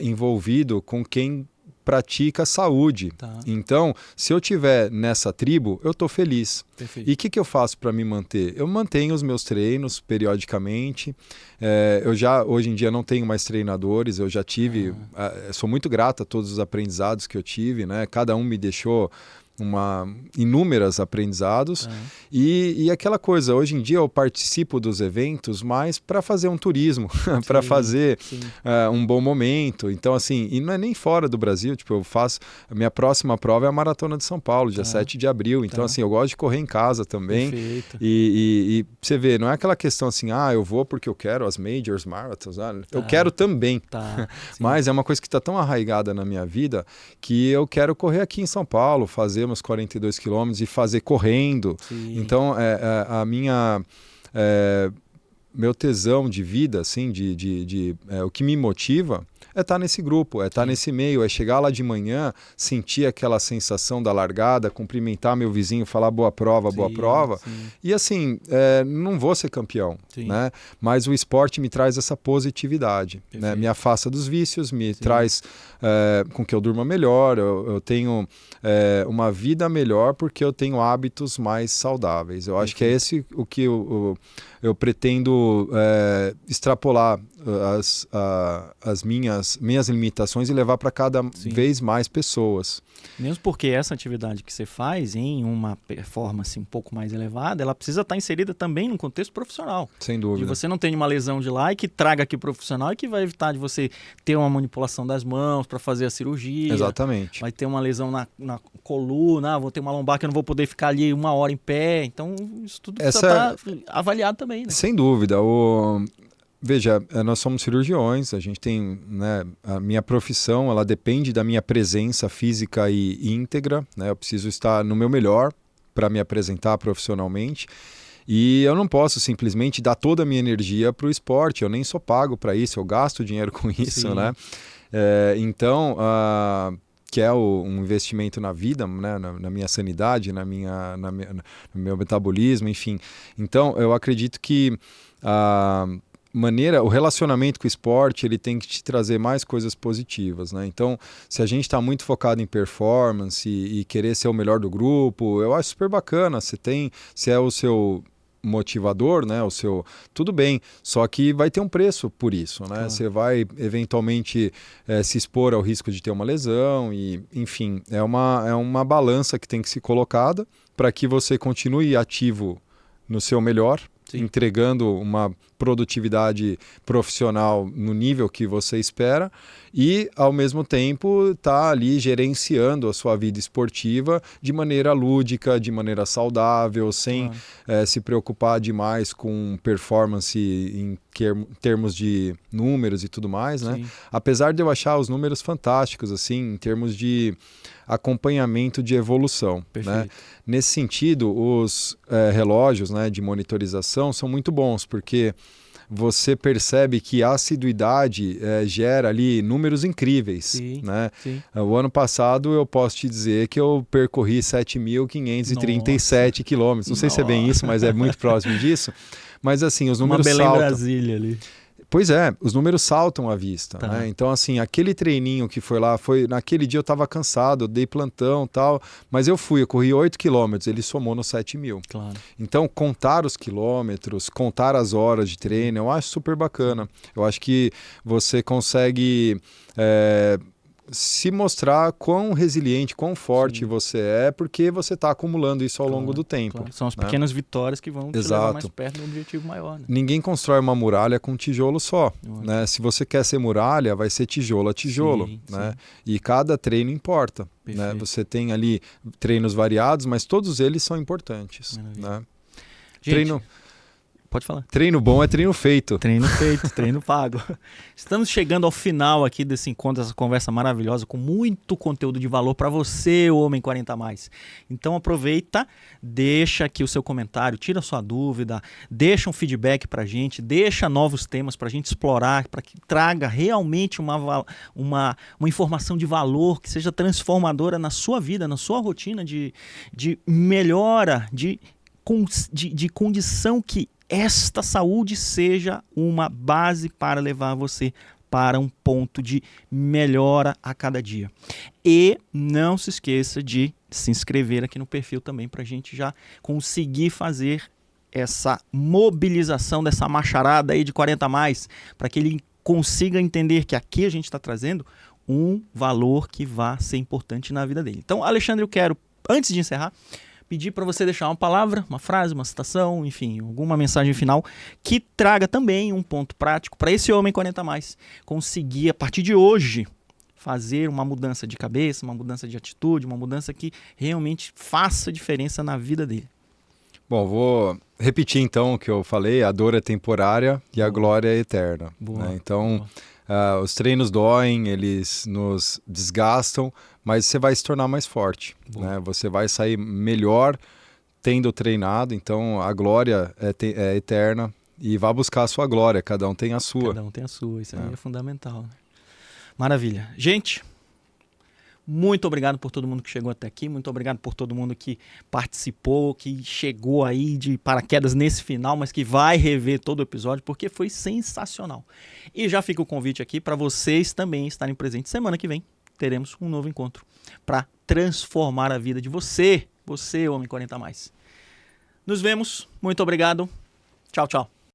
envolvido com quem pratica saúde. Então, se eu estiver nessa tribo, eu estou feliz. Perfeito. E o que eu faço para me manter? Eu mantenho os meus treinos periodicamente. Hoje em dia não tenho mais treinadores, eu já tive, sou muito grato a todos os aprendizados que eu tive, né? Cada um me deixou inúmeros aprendizados. E aquela coisa, hoje em dia eu participo dos eventos mais para fazer um turismo, para fazer um bom momento. Então, assim, e não é nem fora do Brasil, tipo, a minha próxima prova é a Maratona de São Paulo, dia 7 de abril. Então, assim, eu gosto de correr em casa também. Perfeito. E você vê, não é aquela questão assim, eu vou porque eu quero as majors, marathons, eu quero também. Mas é uma coisa que está tão arraigada na minha vida que eu quero correr aqui em São Paulo, fazer meus 42 quilômetros e fazer correndo. Então, meu tesão de vida, assim, o que me motiva é estar nesse grupo, é estar nesse meio, é chegar lá de manhã, sentir aquela sensação da largada, cumprimentar meu vizinho, falar boa prova. E assim, não vou ser campeão, né? Mas o esporte me traz essa positividade, né? Me afasta dos vícios, me traz com que eu durma melhor, eu tenho uma vida melhor porque eu tenho hábitos mais saudáveis. Eu acho que é esse o que eu pretendo extrapolar as minhas limitações e levar para cada vez mais pessoas. Mesmo porque essa atividade que você faz em uma performance um pouco mais elevada, ela precisa estar inserida também num contexto profissional. Sem dúvida. De você não ter uma lesão de lá e que traga aqui profissional e que vai evitar de você ter uma manipulação das mãos para fazer a cirurgia. Exatamente. Vai ter uma lesão na coluna, vou ter uma lombar que eu não vou poder ficar ali 1 hora em pé. Então, isso tudo precisa estar avaliado também, né? Sem dúvida. Veja, nós somos cirurgiões, a gente tem, né, a minha profissão, ela depende da minha presença física e íntegra, né? Eu preciso estar no meu melhor para me apresentar profissionalmente e eu não posso simplesmente dar toda a minha energia para o esporte, eu nem sou pago para isso, eu gasto dinheiro com isso, né? Então, que é um investimento na vida, né? na minha sanidade, no meu metabolismo, enfim. Então, eu acredito que o relacionamento com o esporte, ele tem que te trazer mais coisas positivas, né? Então, se a gente está muito focado em performance e querer ser o melhor do grupo, eu acho super bacana. Se é o seu motivador, né? Tudo bem, só que vai ter um preço por isso, né? Você vai eventualmente se expor ao risco de ter uma lesão e, enfim, é uma balança que tem que ser colocada para que você continue ativo no seu melhor, entregando uma produtividade profissional no nível que você espera e, ao mesmo tempo, tá ali gerenciando a sua vida esportiva de maneira lúdica, de maneira saudável, sem se preocupar demais com performance em termos de números e tudo mais, né? Apesar de eu achar os números fantásticos, assim, em termos de acompanhamento de evolução, né? Nesse sentido, os relógios, né, de monitorização são muito bons, porque você percebe que a assiduidade gera ali números incríveis, né? O ano passado eu posso te dizer que eu percorri 7.537 quilômetros. Não sei se é bem isso, mas é muito próximo disso. Mas assim, os números saltam. Uma Belém Brasília ali. Pois é, os números saltam à vista, né? Então, assim, aquele treininho que foi lá, naquele dia eu estava cansado, eu dei plantão e tal, mas eu corri 8 quilômetros, ele somou nos 7.000. Claro. Então, contar os quilômetros, contar as horas de treino, eu acho super bacana. Eu acho que você consegue se mostrar quão resiliente, quão forte você é, porque você está acumulando isso ao longo do tempo. São as pequenas vitórias que vão te levar mais perto do objetivo maior. Né? Ninguém constrói uma muralha com tijolo só. Né? Se você quer ser muralha, vai ser tijolo a tijolo. Né? E cada treino importa. Né? Você tem ali treinos variados, mas todos eles são importantes. Né? Gente, pode falar. Treino bom é treino feito. Treino feito, treino pago. Estamos chegando ao final aqui desse encontro, dessa conversa maravilhosa, com muito conteúdo de valor para você, o Homem 40+. Então aproveita, deixa aqui o seu comentário, tira a sua dúvida, deixa um feedback para a gente, deixa novos temas para a gente explorar, para que traga realmente uma informação de valor que seja transformadora na sua vida, na sua rotina de melhora, de condição que esta saúde seja uma base para levar você para um ponto de melhora a cada dia. E não se esqueça de se inscrever aqui no perfil também para a gente já conseguir fazer essa mobilização dessa macharada aí de 40+, para que ele consiga entender que aqui a gente está trazendo um valor que vai ser importante na vida dele. Então, Alexandre, eu quero antes de encerrar, pedir para você deixar uma palavra, uma frase, uma citação, enfim, alguma mensagem final que traga também um ponto prático para esse homem 40 a mais conseguir, a partir de hoje, fazer uma mudança de cabeça, uma mudança de atitude, uma mudança que realmente faça diferença na vida dele. Bom, vou repetir então o que eu falei: a dor é temporária e a glória é eterna. Né? Então, os treinos doem, eles nos desgastam, mas você vai se tornar mais forte. Né? Você vai sair melhor tendo treinado, então a glória é eterna e vá buscar a sua glória, cada um tem a sua. Cada um tem a sua, isso aí é fundamental. Né? Maravilha. Gente, muito obrigado por todo mundo que chegou até aqui, muito obrigado por todo mundo que participou, que chegou aí de paraquedas nesse final, mas que vai rever todo o episódio, porque foi sensacional. E já fica o convite aqui para vocês também estarem presentes. Semana que vem teremos um novo encontro para transformar a vida de você, homem 40 a mais. Nos vemos, muito obrigado, tchau, tchau.